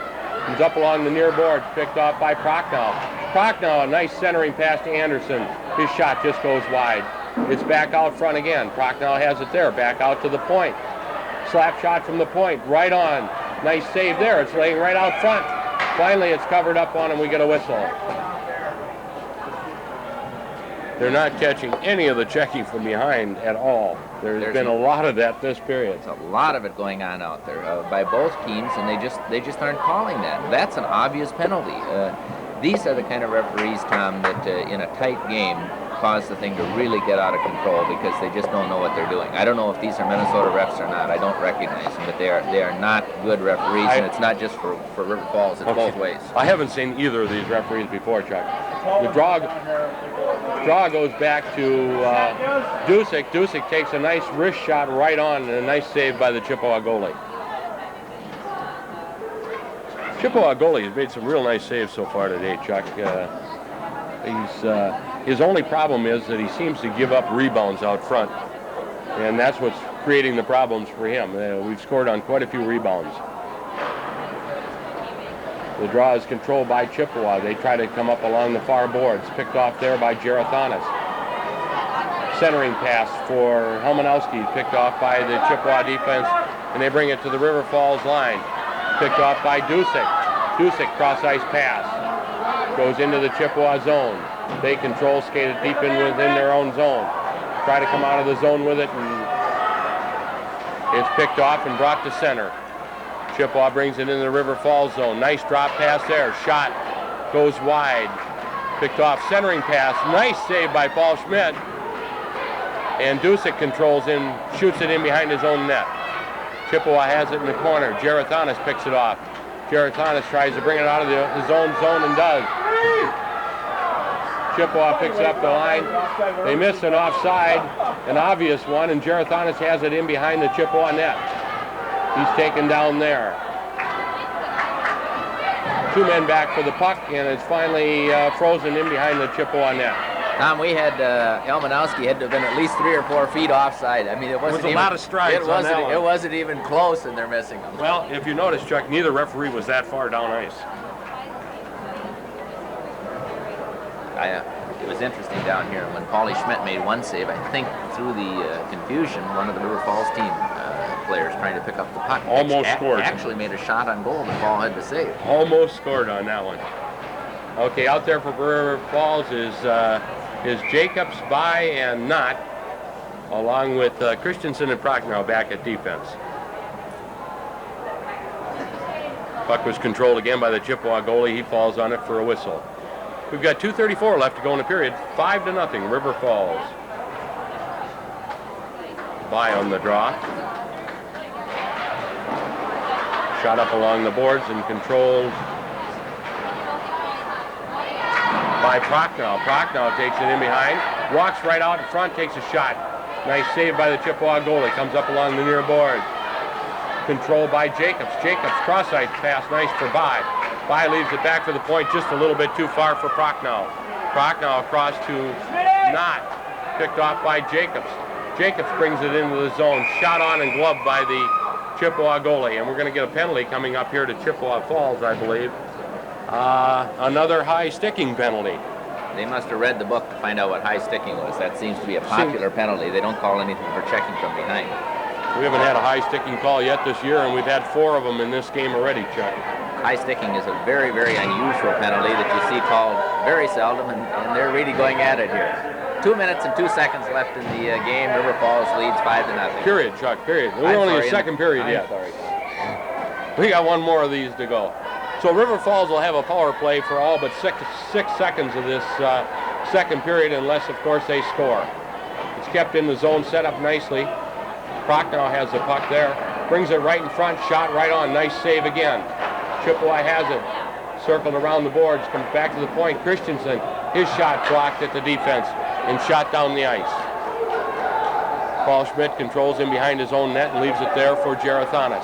Comes up along the near board, picked off by Prochnow. Prochnow, a nice centering pass to Anderson. His shot just goes wide. It's back out front again. Prochnow has it there, back out to the point. Slap shot from the point, right on. Nice save there. It's laying right out front. Finally, it's covered up on him. We get a whistle. They're not catching any of the checking from behind at all. There's been a lot of that this period. There's a lot of it going on out there by both teams, and they just aren't calling that. That's an obvious penalty. These are the kind of referees, Tom, that in a tight game cause the thing to really get out of control because they just don't know what they're doing. I don't know if these are Minnesota refs or not. I don't recognize them, but they are not good referees, and it's not just for River Falls. It's both ways. I haven't seen either of these referees before, Chuck. The draw goes back to Dusick. Dusick takes a nice wrist shot right on, and a nice save by the Chippewa goalie. Chippewa goalie has made some real nice saves so far today, Chuck. His only problem is that he seems to give up rebounds out front, and that's what's creating the problems for him. We've scored on quite a few rebounds. The draw is controlled by Chippewa. They try to come up along the far boards. Picked off there by Gerathanis. Centering pass for Helmanowski. Picked off by the Chippewa defense, and they bring it to the River Falls line. Picked off by Dusick. Dusick cross-ice pass. Goes into the Chippewa zone. They control, skate it deep in within their own zone. Try to come out of the zone with it, and it's picked off and brought to center. Chippewa brings it into the River Falls zone. Nice drop pass there. Shot goes wide. Picked off, centering pass. Nice save by Paul Schmidt. And Dusick controls in, shoots it in behind his own net. Chippewa has it in the corner. Gerathanis picks it off. Gerathanis tries to bring it out of his own zone and does. Chippewa picks it up the line. They miss an offside, an obvious one, and Gerathanis has it in behind the Chippewa net. He's taken down there. 2 men back for the puck, and it's finally frozen in behind the Chippewa net. Tom, we had Elmanowski had to have been at least 3 or 4 feet offside. I mean, it wasn't a lot of strides on that one. It wasn't even close, and they're missing them. Well, if you notice, Chuck, neither referee was that far down ice. It was interesting down here when Paulie Schmidt made one save. I think through the confusion, one of the River Falls team players trying to pick up the puck almost scored. Actually made a shot on goal that Paul had to save. Almost scored on that one. Okay, out there for River Falls is Jacobs, By, and Knott, along with Christensen and Prochnow back at defense. Puck was controlled again by the Chippewa goalie. He falls on it for a whistle. We've got 2:34 left to go in the period. 5-0, River Falls. By on the draw. Shot up along the boards and controlled by Prochnow. Prochnow takes it in behind, walks right out in front, takes a shot. Nice save by the Chippewa goalie. Comes up along the near board. Controlled by Jacobs. Jacobs cross-ice pass, nice for By. By leaves it back to the point just a little bit too far for Prochnow. Prochnow across to Knott. Picked off by Jacobs. Jacobs brings it into the zone. Shot on and gloved by the Chippewa goalie. And we're going to get a penalty coming up here to Chippewa Falls, I believe. Another high sticking penalty. They must have read the book to find out what high sticking was. That seems to be a popular penalty. They don't call anything for checking from behind. We haven't had a high sticking call yet this year, and we've had 4 of them in this game already, Chuck. High sticking is a very, very unusual penalty that you see called very seldom, and they're really going at it here. 2 minutes and 2 seconds left in the game. River Falls leads 5-0. Period, Chuck, period. We're only in the second period yet. Sorry. We got 1 more of these to go. So River Falls will have a power play for all but 6 seconds of this second period, unless, of course, they score. It's kept in the zone, set up nicely. Prochnow has the puck there. Brings it right in front. Shot right on. Nice save again. Chippewa has it. Circled around the boards. Comes back to the point. Christensen. His shot blocked at the defense and shot down the ice. Paul Schmidt controls him behind his own net and leaves it there for Gerathanis.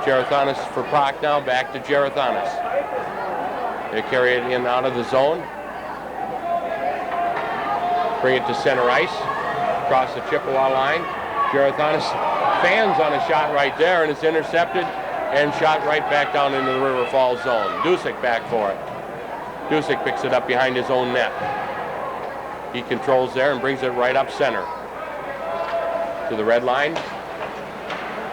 Gerathanis for Prochnow. Back to Gerathanis. They carry it in out of the zone. Bring it to center ice. Across the Chippewa line. Gerathanis fans on a shot right there, and it's intercepted and shot right back down into the River Falls zone. Dusick back for it. Dusick picks it up behind his own net. He controls there and brings it right up center. To the red line.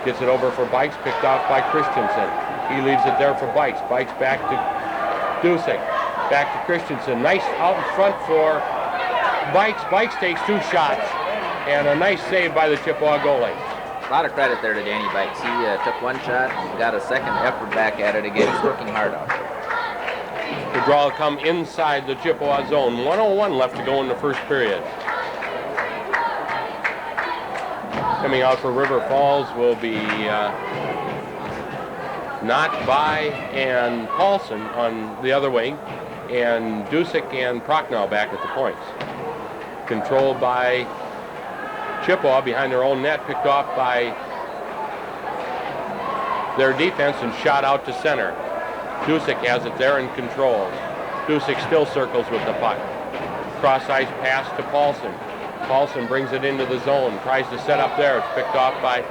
Gets it over for Bikes, picked off by Christensen. He leaves it there for Bikes. Bikes back to Dusick. Back to Christensen. Nice out in front for Bikes. Bikes takes 2 shots. And a nice save by the Chippewa goalie. A lot of credit there to Danny Bikes. He took 1 shot and got a second effort back at it again. He's working hard out there. The draw will come inside the Chippewa zone. 1:01 left to go in the first period. Coming out for River Falls will be Knott, By, and Paulson on the other wing, and Dusick and Prochnow back at the points. Controlled by Chippewa behind their own net, picked off by their defense and shot out to center. Dusick has it there and controls. Dusick still circles with the puck. Cross-ice pass to Paulson. Paulson brings it into the zone, tries to set up there. It's picked off by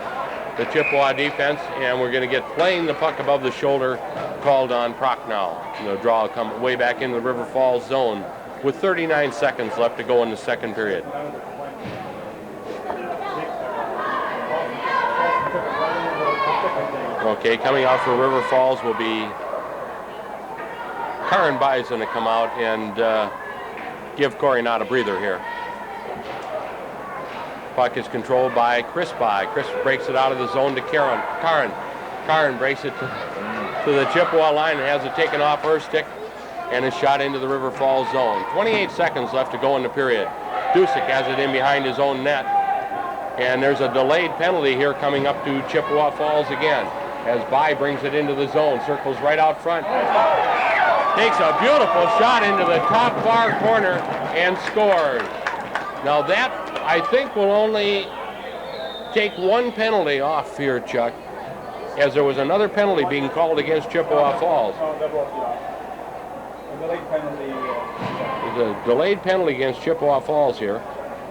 the Chippewa defense, and we're going to get playing the puck above the shoulder called on Prochnow. The draw will come way back into the River Falls zone with 39 seconds left to go in the second period. Okay, coming out for River Falls will be Karin By is going to come out and give Corey Knott a breather here. Puck is controlled by Chris By. Chris breaks it out of the zone to Karin. Karin breaks it to the Chippewa line and has it taken off her stick and is shot into the River Falls zone. 28 seconds left to go in the period. Dusick has it in behind his own net. And there's a delayed penalty here coming up to Chippewa Falls again. As By brings it into the zone, circles right out front. Takes a beautiful shot into the top far corner and scores. Now that, I think, will only take 1 penalty off here, Chuck, as there was another penalty being called against Chippewa Falls. There's a delayed penalty against Chippewa Falls here.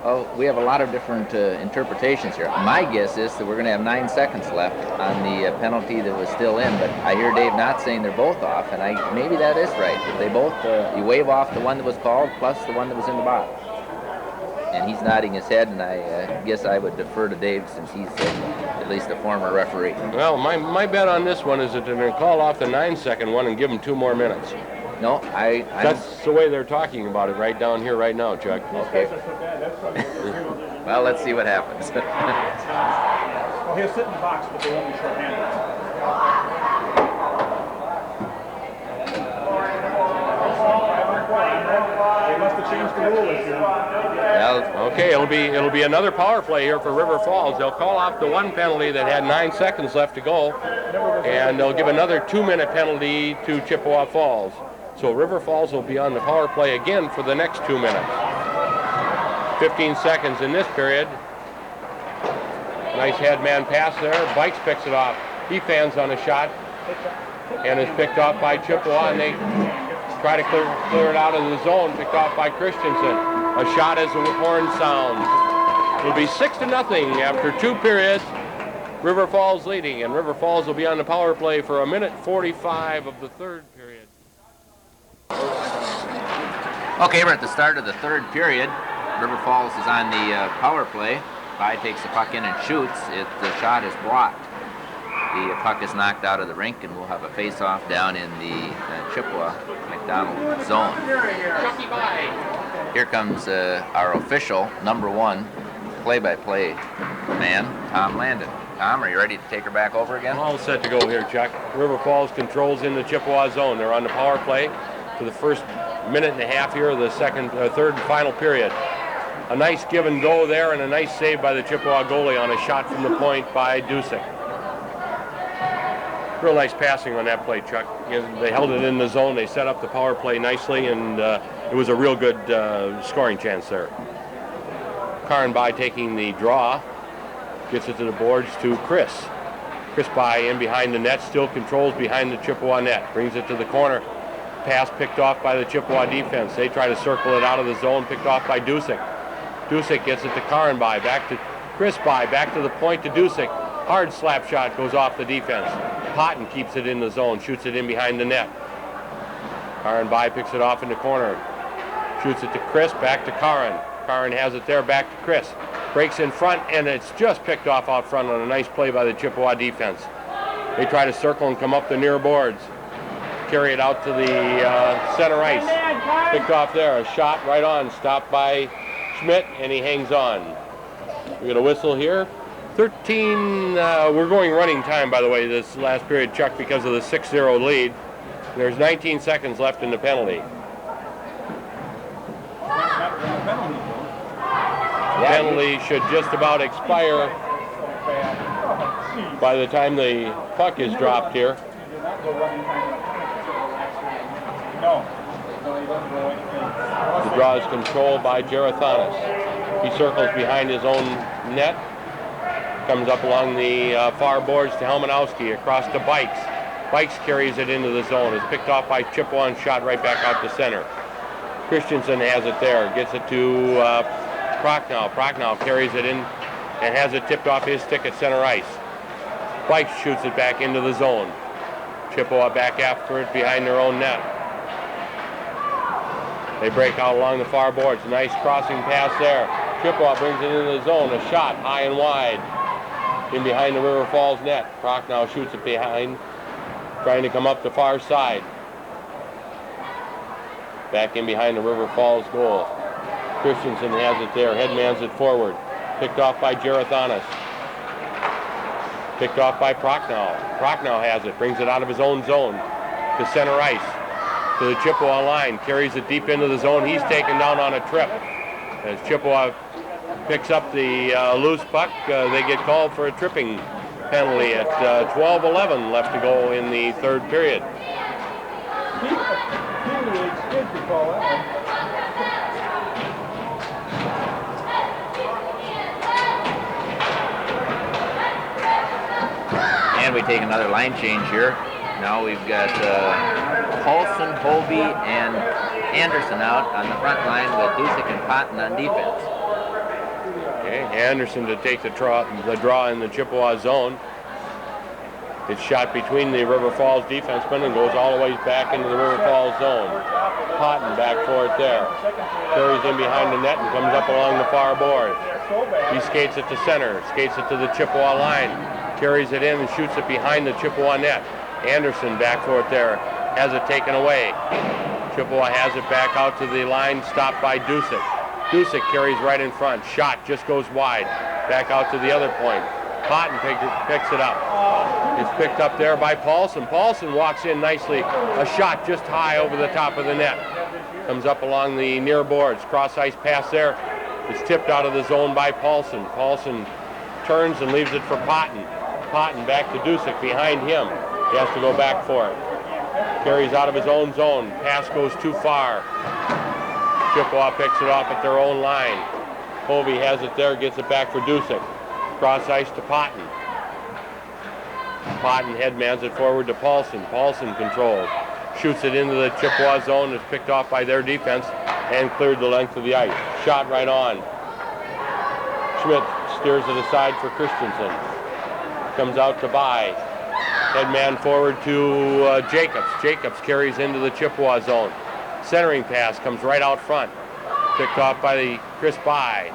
Oh, we have a lot of different interpretations here. My guess is that we're going to have 9 seconds left on the penalty that was still in, but I hear Dave Knott saying they're both off, and maybe that is right. They both, you wave off the one that was called plus the one that was in the box. And he's nodding his head, and I guess I would defer to Dave since he's at least a former referee. Well, my bet on this one is that they're going to call off the 9-second one and give them 2 more minutes. No, That's the way they're talking about it right down here right now, Chuck. Okay. Well, let's see what happens. Well, he'll sit in the box, but they won't be short-handed. They must have changed the rule this year. Well, okay, it'll be another power play here for River Falls. They'll call off the 1 penalty that had 9 seconds left to go, and they'll give another 2-minute penalty to Chippewa Falls. So River Falls will be on the power play again for the next 2 minutes. 15 seconds in this period. Nice head-man pass there. Bikes picks it off. He fans on a shot and is picked off by Chippewa, and they try to clear it out of the zone, picked off by Christensen. A shot as the horn sounds. It'll be 6-0 after 2 periods. River Falls leading, and River Falls will be on the power play for 1:45 of the third period. okay, we're at the start of the third period. River Falls is on the power play. By takes the puck in and shoots. The shot is blocked. The puck is knocked out of the rink, and we'll have a face-off down in the Chippewa McDonell zone. Here comes our official, number 1, play-by-play man, Tom Landon. Tom, are you ready to take her back over again? All set to go here, Chuck. River Falls controls in the Chippewa zone. They're on the power play for the first minute and a half here of the third and final period. A nice give and go there, and a nice save by the Chippewa goalie on a shot from the point by Dusick. Real nice passing on that play, Chuck. They held it in the zone. They set up the power play nicely, and it was a real good scoring chance there. Karenby taking the draw, gets it to the boards to Chris. Chris by in behind the net, still controls behind the Chippewa net. Brings it to the corner. Pass picked off by the Chippewa defense. They try to circle it out of the zone, picked off by Dusick. Dusick gets it to Karenby, back to Chris by, back to the point to Dusick. Hard slap shot goes off the defense. Potton keeps it in the zone, shoots it in behind the net. Karenby picks it off in the corner. Shoots it to Chris, back to Karen. Karen has it there, back to Chris. Breaks in front, and it's just picked off out front on a nice play by the Chippewa defense. They try to circle and come up the near boards. Carry it out to the center ice. Picked off there, a shot right on, stopped by Schmidt, and he hangs on. We got a whistle here. 13, we're going running time, by the way, this last period, Chuck, because of the 6-0 lead. There's 19 seconds left in the penalty. The penalty should just about expire by the time the puck is dropped here. The draw is controlled by Gerathanis. He circles behind his own net. Comes up along the far boards to Helmanowski, across to Bikes. Bikes carries it into the zone. It's picked off by Chippewa and shot right back out to center. Christensen has it there, gets it to Prochnow. Prochnow carries it in and has it tipped off his stick at center ice. Bikes shoots it back into the zone. Chippewa back after it behind their own net. They break out along the far boards. Nice crossing pass there. Chippewa brings it into the zone. A shot high and wide in behind the River Falls net. Prochnow shoots it behind, trying to come up the far side. Back in behind the River Falls goal. Christensen has it there. Headmans it forward. Picked off by Gerathanis. Picked off by Prochnow. Prochnow has it. Brings it out of his own zone to center ice. To the Chippewa line. Carries it deep into the zone. He's taken down on a trip. As Chippewa picks up the loose puck, they get called for a tripping penalty at 12:11 left to go in the third period. And we take another line change here. Now we've got Paulson, Hovey, and Anderson out on the front line with Dusick and Potton on defense. Okay, Anderson to take the draw in the Chippewa zone. It's shot between the River Falls defensemen and goes all the way back into the River Falls zone. Potton back for it there. Carries in behind the net and comes up along the far board. He skates it to center, skates it to the Chippewa line. Carries it in and shoots it behind the Chippewa net. Anderson back for it there. Has it taken away. Chippewa has it back out to the line, stopped by Dusick. Dusick carries right in front. Shot just goes wide. Back out to the other point. Potton picks it up. It's picked up there by Paulson. Paulson walks in nicely. A shot just high over the top of the net. Comes up along the near boards. Cross ice pass there. It's tipped out of the zone by Paulson. Paulson turns and leaves it for Potton. Potton back to Dusick behind him. He has to go back for it. Carries out of his own zone. Pass goes too far. Chippewa picks it off at their own line. Hovey has it there, gets it back for Dusick. Cross ice to Potton. Potton headmans it forward to Paulson. Paulson controls. Shoots it into the Chippewa zone. It's picked off by their defense and cleared the length of the ice. Shot right on. Schmidt steers it aside for Christensen. Comes out to By. Headman forward to Jacobs. Jacobs carries into the Chippewa zone. Centering pass comes right out front. Picked off by the Chris By.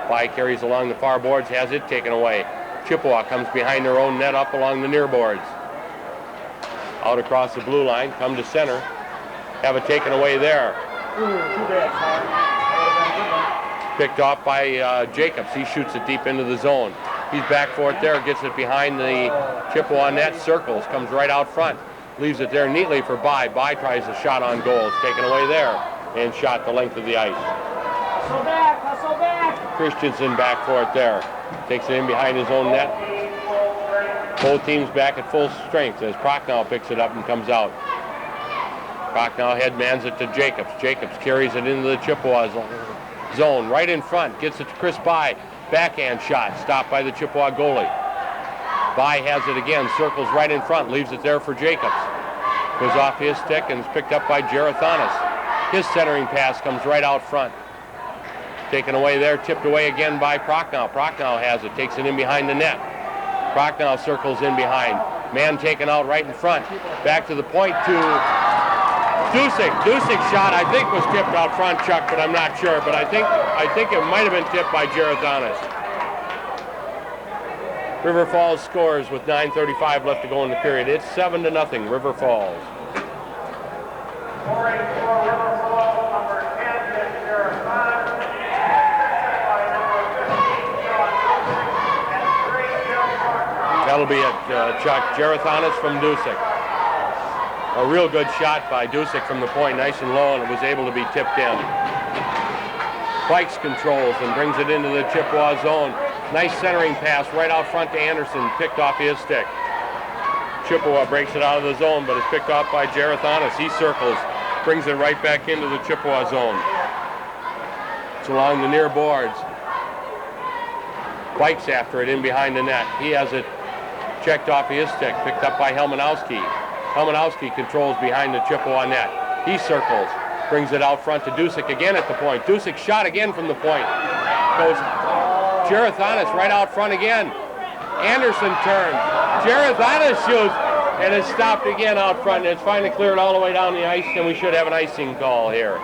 By carries along the far boards, has it taken away. Chippewa comes behind their own net up along the near boards. Out across the blue line, come to center. Have it taken away there. Picked off by Jacobs. He shoots it deep into the zone. He's back for it there, gets it behind the Chippewa net, circles, comes right out front. Leaves it there neatly for By. By tries a shot on goal. It's taken away there and shot the length of the ice. Christensen back for it there. Takes it in behind his own net. Both teams back at full strength as Prochnow picks it up and comes out. Prochnow headmans it to Jacobs. Jacobs carries it into the Chippewa zone. Right in front. Gets it to Chris By. Backhand shot. Stopped by the Chippewa goalie. By has it again. Circles right in front. Leaves it there for Jacobs. Goes off his stick and is picked up by Gerathanis. His centering pass comes right out front. Taken away there. Tipped away again by Prochnow. Prochnow has it. Takes it in behind the net. Prochnow circles in behind. Man taken out right in front. Back to the point to Dusick. Dusick's shot, I think, was tipped out front, Chuck, but I'm not sure. But I think it might have been tipped by Gerathanis. River Falls scores with 9:35 left to go in the period. It's 7-0, River Falls. That'll be it, Chuck. Gerathanis from Dusick. A real good shot by Dusick from the point, nice and low, and it was able to be tipped in. Bikes controls and brings it into the Chippewa zone. Nice centering pass right out front to Anderson, picked off his stick. Chippewa breaks it out of the zone, but it's picked off by Gerathanis. He circles, brings it right back into the Chippewa zone. It's along the near boards. Bikes after it in behind the net. He has it checked off his stick, picked up by Helmanowski. Helmanowski controls behind the Chippewa net. He circles, brings it out front to Dusick again at the point. Dusick shot again from the point. Goes Gerathanis right out front again. Anderson turns. Gerathanis shoots, and it's stopped again out front. And it's finally cleared all the way down the ice, and we should have an icing call here.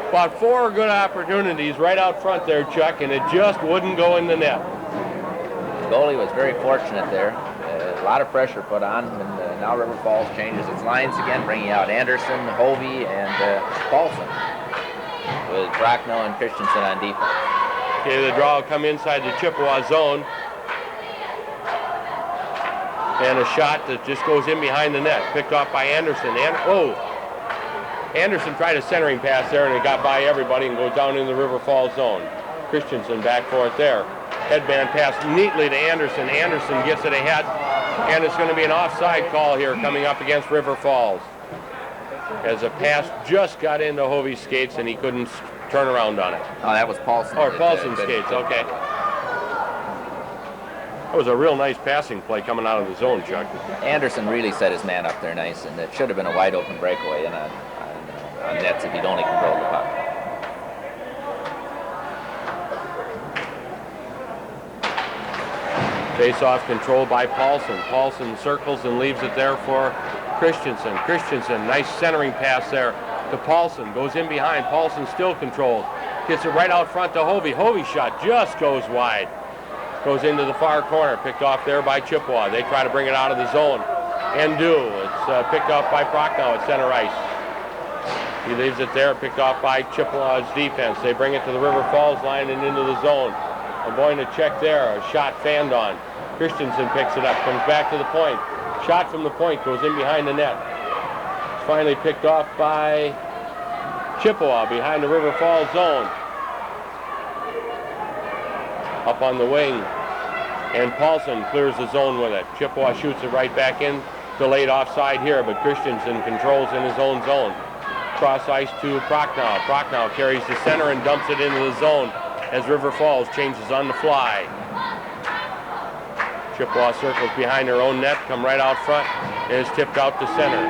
About 4 good opportunities right out front there, Chuck, and it just wouldn't go in the net. The goalie was very fortunate there. A lot of pressure put on, and now River Falls changes its lines again, bringing out Anderson, Hovey, and Paulson, with Prochnow and Christensen on defense. Okay, the draw will come inside the Chippewa zone. And a shot that just goes in behind the net, picked off by Anderson. Anderson tried a centering pass there, and it got by everybody and goes down in the River Falls zone. Christensen back for it there. Headband pass neatly to Anderson. Anderson gets it ahead, and it's going to be an offside call here coming up against River Falls. As a pass just got into Hovey's skates, and he couldn't turn around on it. Oh, that was Paulson. Or Paulson's skates, okay. That was a real nice passing play coming out of the zone, Chuck. Anderson really set his man up there nice, and it should have been a wide open breakaway on nets if he'd only controlled the puck. Face-off controlled by Paulson. Paulson circles and leaves it there for Christensen. Christensen, nice centering pass there to Paulson. Goes in behind. Paulson still controlled. Gets it right out front to Hovey. Hovey's shot just goes wide. Goes into the far corner. Picked off there by Chippewa. They try to bring it out of the zone. And do. It's picked off by Prochnow at center ice. He leaves it there, picked off by Chippewa's defense. They bring it to the River Falls line and into the zone. I'm going to check there. A shot fanned on. Christensen picks it up, comes back to the point. Shot from the point goes in behind the net. It's finally picked off by Chippewa behind the River Falls zone. Up on the wing. And Paulson clears the zone with it. Chippewa shoots it right back in. Delayed offside here, but Christensen controls in his own zone. Cross ice to Prochnow. Prochnow carries the center and dumps it into the zone as River Falls changes on the fly. Chippewa circles behind their own net, come right out front, and is tipped out to center.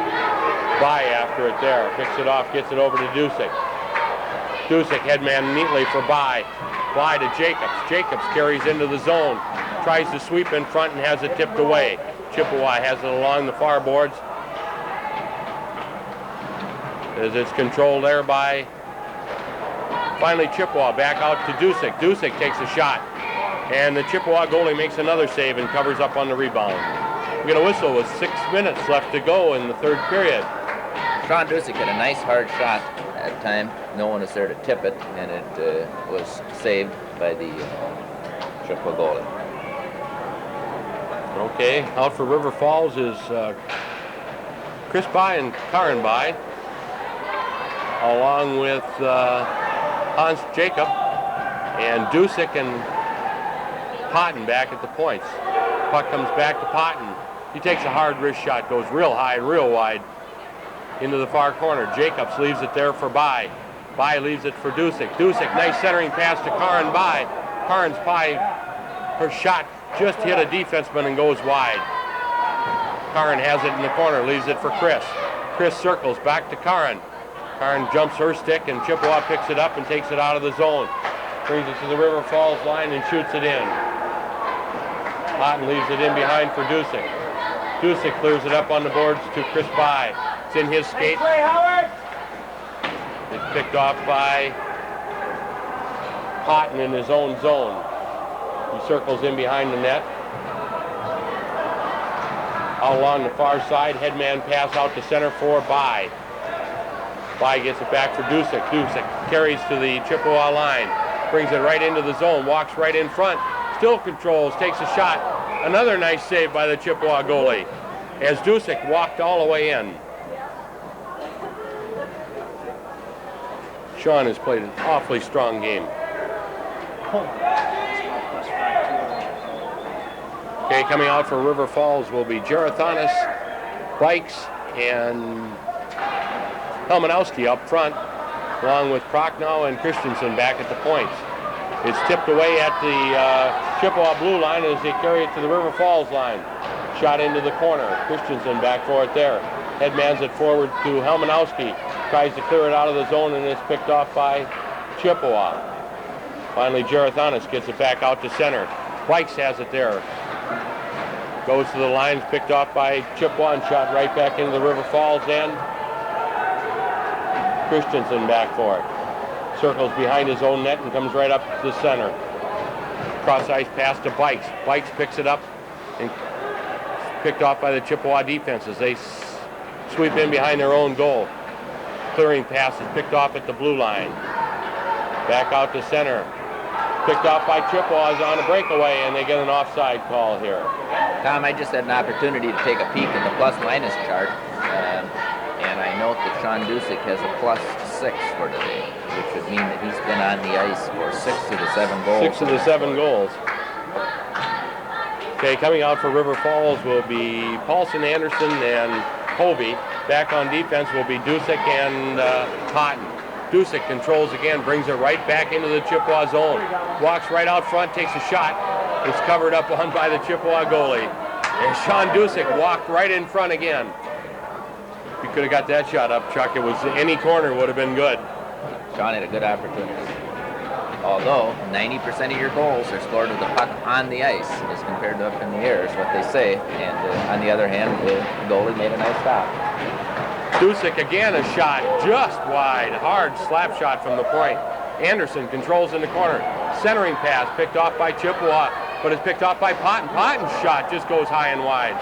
By after it there, picks it off, gets it over to Dusick. Dusick headman neatly for By. By to Jacobs. Jacobs carries into the zone, tries to sweep in front and has it tipped away. Chippewa has it along the far boards. As it's controlled there by, finally Chippewa back out to Dusick. Dusick takes a shot, and the Chippewa goalie makes another save and covers up on the rebound. We get a whistle with 6 minutes left to go in the third period. Sean Dusick had a nice hard shot at the time. No one was there to tip it, and it was saved by the Chippewa goalie. Okay, out for River Falls is Chris By and Karen By, along with Hans Jacob. And Dusick and Potton back at the points. Puck comes back to Potton. He takes a hard wrist shot, goes real high and real wide into the far corner. Jacobs leaves it there for By. By leaves it for Dusick. Dusick, nice centering pass to Karin By. Karin's By, her shot just hit a defenseman and goes wide. Karin has it in the corner, leaves it for Chris. Chris circles back to Karin. Karin jumps her stick and Chippewa picks it up and takes it out of the zone. Brings it to the River Falls line and shoots it in. Potton leaves it in behind for Dusick. Dusick clears it up on the boards to Chris By. It's in his skate. It's picked off by Potton in his own zone. He circles in behind the net. Out along the far side, headman pass out to center for By. By gets it back for Dusick. Dusick carries to the Chippewa line. Brings it right into the zone, walks right in front. Still controls, takes a shot. Another nice save by the Chippewa goalie as Dusick walked all the way in. Sean has played an awfully strong game. Okay, coming out for River Falls will be Gerathonis, Bikes, and Helmanowski up front, along with Prochnow and Christensen back at the points. It's tipped away at the Chippewa blue line as they carry it to the River Falls line. Shot into the corner. Christensen back for it there. Headmans it forward to Helmanowski. Tries to clear it out of the zone and it's picked off by Chippewa. Finally, Gerathonis gets it back out to center. Bikes has it there. Goes to the lines, picked off by Chippewa and shot right back into the River Falls end. Christensen back for it. Circles behind his own net and comes right up to the center. Cross ice pass to Bikes. Bikes picks it up and picked off by the Chippewa defenses. They sweep in behind their own goal. Clearing pass is picked off at the blue line. Back out to center. Picked off by Chippewas on a breakaway, and they get an offside call here. Tom, I just had an opportunity to take a peek at the plus-minus chart, and I note that Sean Dusick has a +6 for today, which would mean that he's been on the ice for 6 of the 7 goals. 6 of the 7 goals. Okay, coming out for River Falls will be Paulson, Anderson, and Hovey. Back on defense will be Dusick and Potton. Dusick controls again, brings it right back into the Chippewa zone. Walks right out front, takes a shot. It's covered up on by the Chippewa goalie. And Sean Dusick walked right in front again. If he could have got that shot up, Chuck, it was any corner would have been good. Sean had a good opportunity. Although 90% of your goals are scored with the puck on the ice as compared to up in the air is what they say. And on the other hand, the goalie made a nice stop. Dusick again, a shot just wide. Hard slap shot from the point. Anderson controls in the corner. Centering pass picked off by Chippewa, but it's picked off by Potton. Potton's shot just goes high and wide.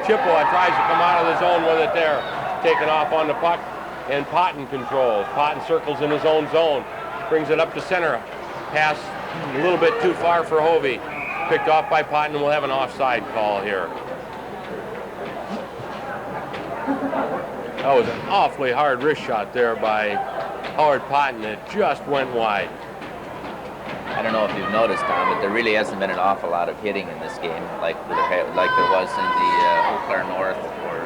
Chippewa tries to come out of the zone with it there. Taken off on the puck, and Potton controls. Potton circles in his own zone. Brings it up to center. Pass a little bit too far for Hovey. Picked off by Potton, and we'll have an offside call here. That was an awfully hard wrist shot there by Howard Potton. It just went wide. I don't know if you've noticed, Tom, but there really hasn't been an awful lot of hitting in this game like there was in the Eau Claire North or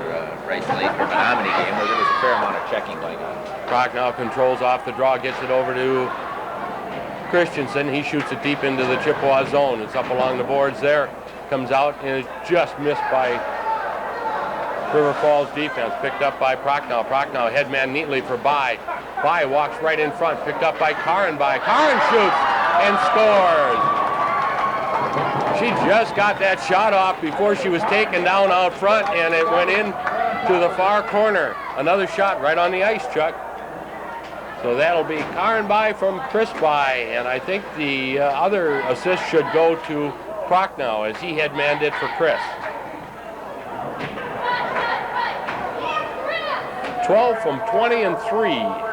Rice Lake or Menominee game where there was a fair amount of checking going on. Prochnow controls off the draw, gets it over to Christensen. He shoots it deep into the Chippewa zone. It's up along the boards there. Comes out and it's just missed by River Falls defense. Picked up by Prochnow. Prochnow headman neatly for By. By walks right in front. Picked up by Karin By. Karin shoots and scores. She just got that shot off before she was taken down out front, and it went in to the far corner. Another shot right on the ice, Chuck. So that'll be Karin By from Chris By, and I think the other assist should go to Prochnow as he headmanned it for Chris. 12 from 20 and 3.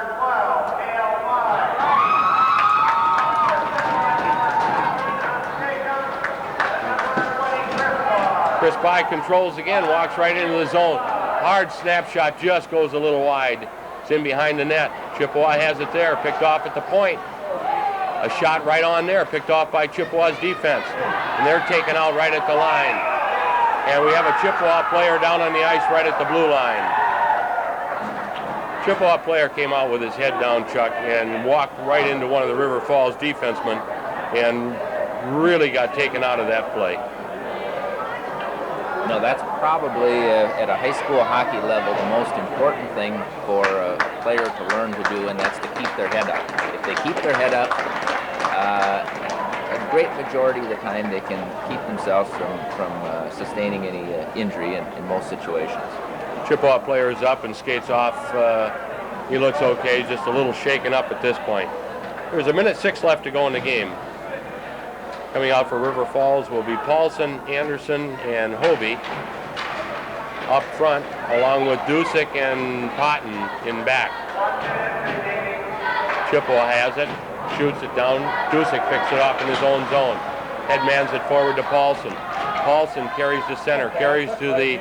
Chris By controls again, walks right into the zone. Hard snapshot just goes a little wide. It's in behind the net. Chippewa has it there, picked off at the point. A shot right on there, picked off by Chippewa's defense. And they're taken out right at the line. And we have a Chippewa player down on the ice right at the blue line. Chippewa player came out with his head down, Chuck, and walked right into one of the River Falls defensemen and really got taken out of that play. No, that's probably at a high school hockey level the most important thing for a player to learn to do, and that's to keep their head up. If they keep their head up, a great majority of the time they can keep themselves from sustaining any injury in most situations. Chippewa player is up and skates off. He looks okay, just a little shaken up at this point. There's 1:06 left to go in the game. Coming out for River Falls will be Paulson, Anderson, and Hobie up front, along with Dusick and Potton in back. Chippewa has it, shoots it down. Dusick picks it up in his own zone. Headmans it forward to Paulson. Paulson carries to center, carries to the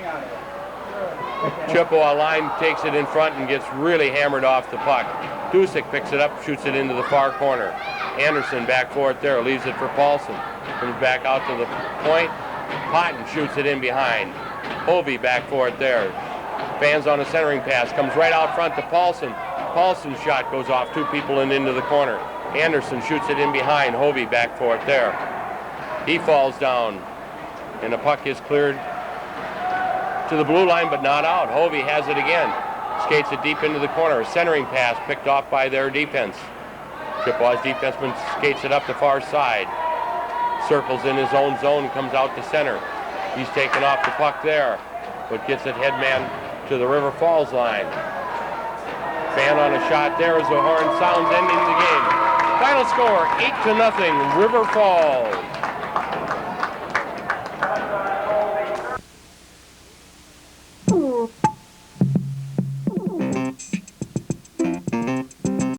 Chippewa line, takes it in front and gets really hammered off the puck. Dusick picks it up, shoots it into the far corner. Anderson back for it there, leaves it for Paulson. Comes back out to the point. Potton shoots it in behind. Hobie back for it there. Fans on a centering pass, comes right out front to Paulson. Paulson's shot goes off 2 people and into the corner. Anderson shoots it in behind. Hobie back for it there. He falls down, and the puck is cleared to the blue line, but not out. Hobie has it again. Skates it deep into the corner. A centering pass picked off by their defense. Chippewa's defenseman skates it up the far side. Circles in his own zone, comes out to center. He's taken off the puck there, but gets it headman to the River Falls line. Fan on a shot there as the horn sounds, ending the game. Final score, 8-0, River Falls.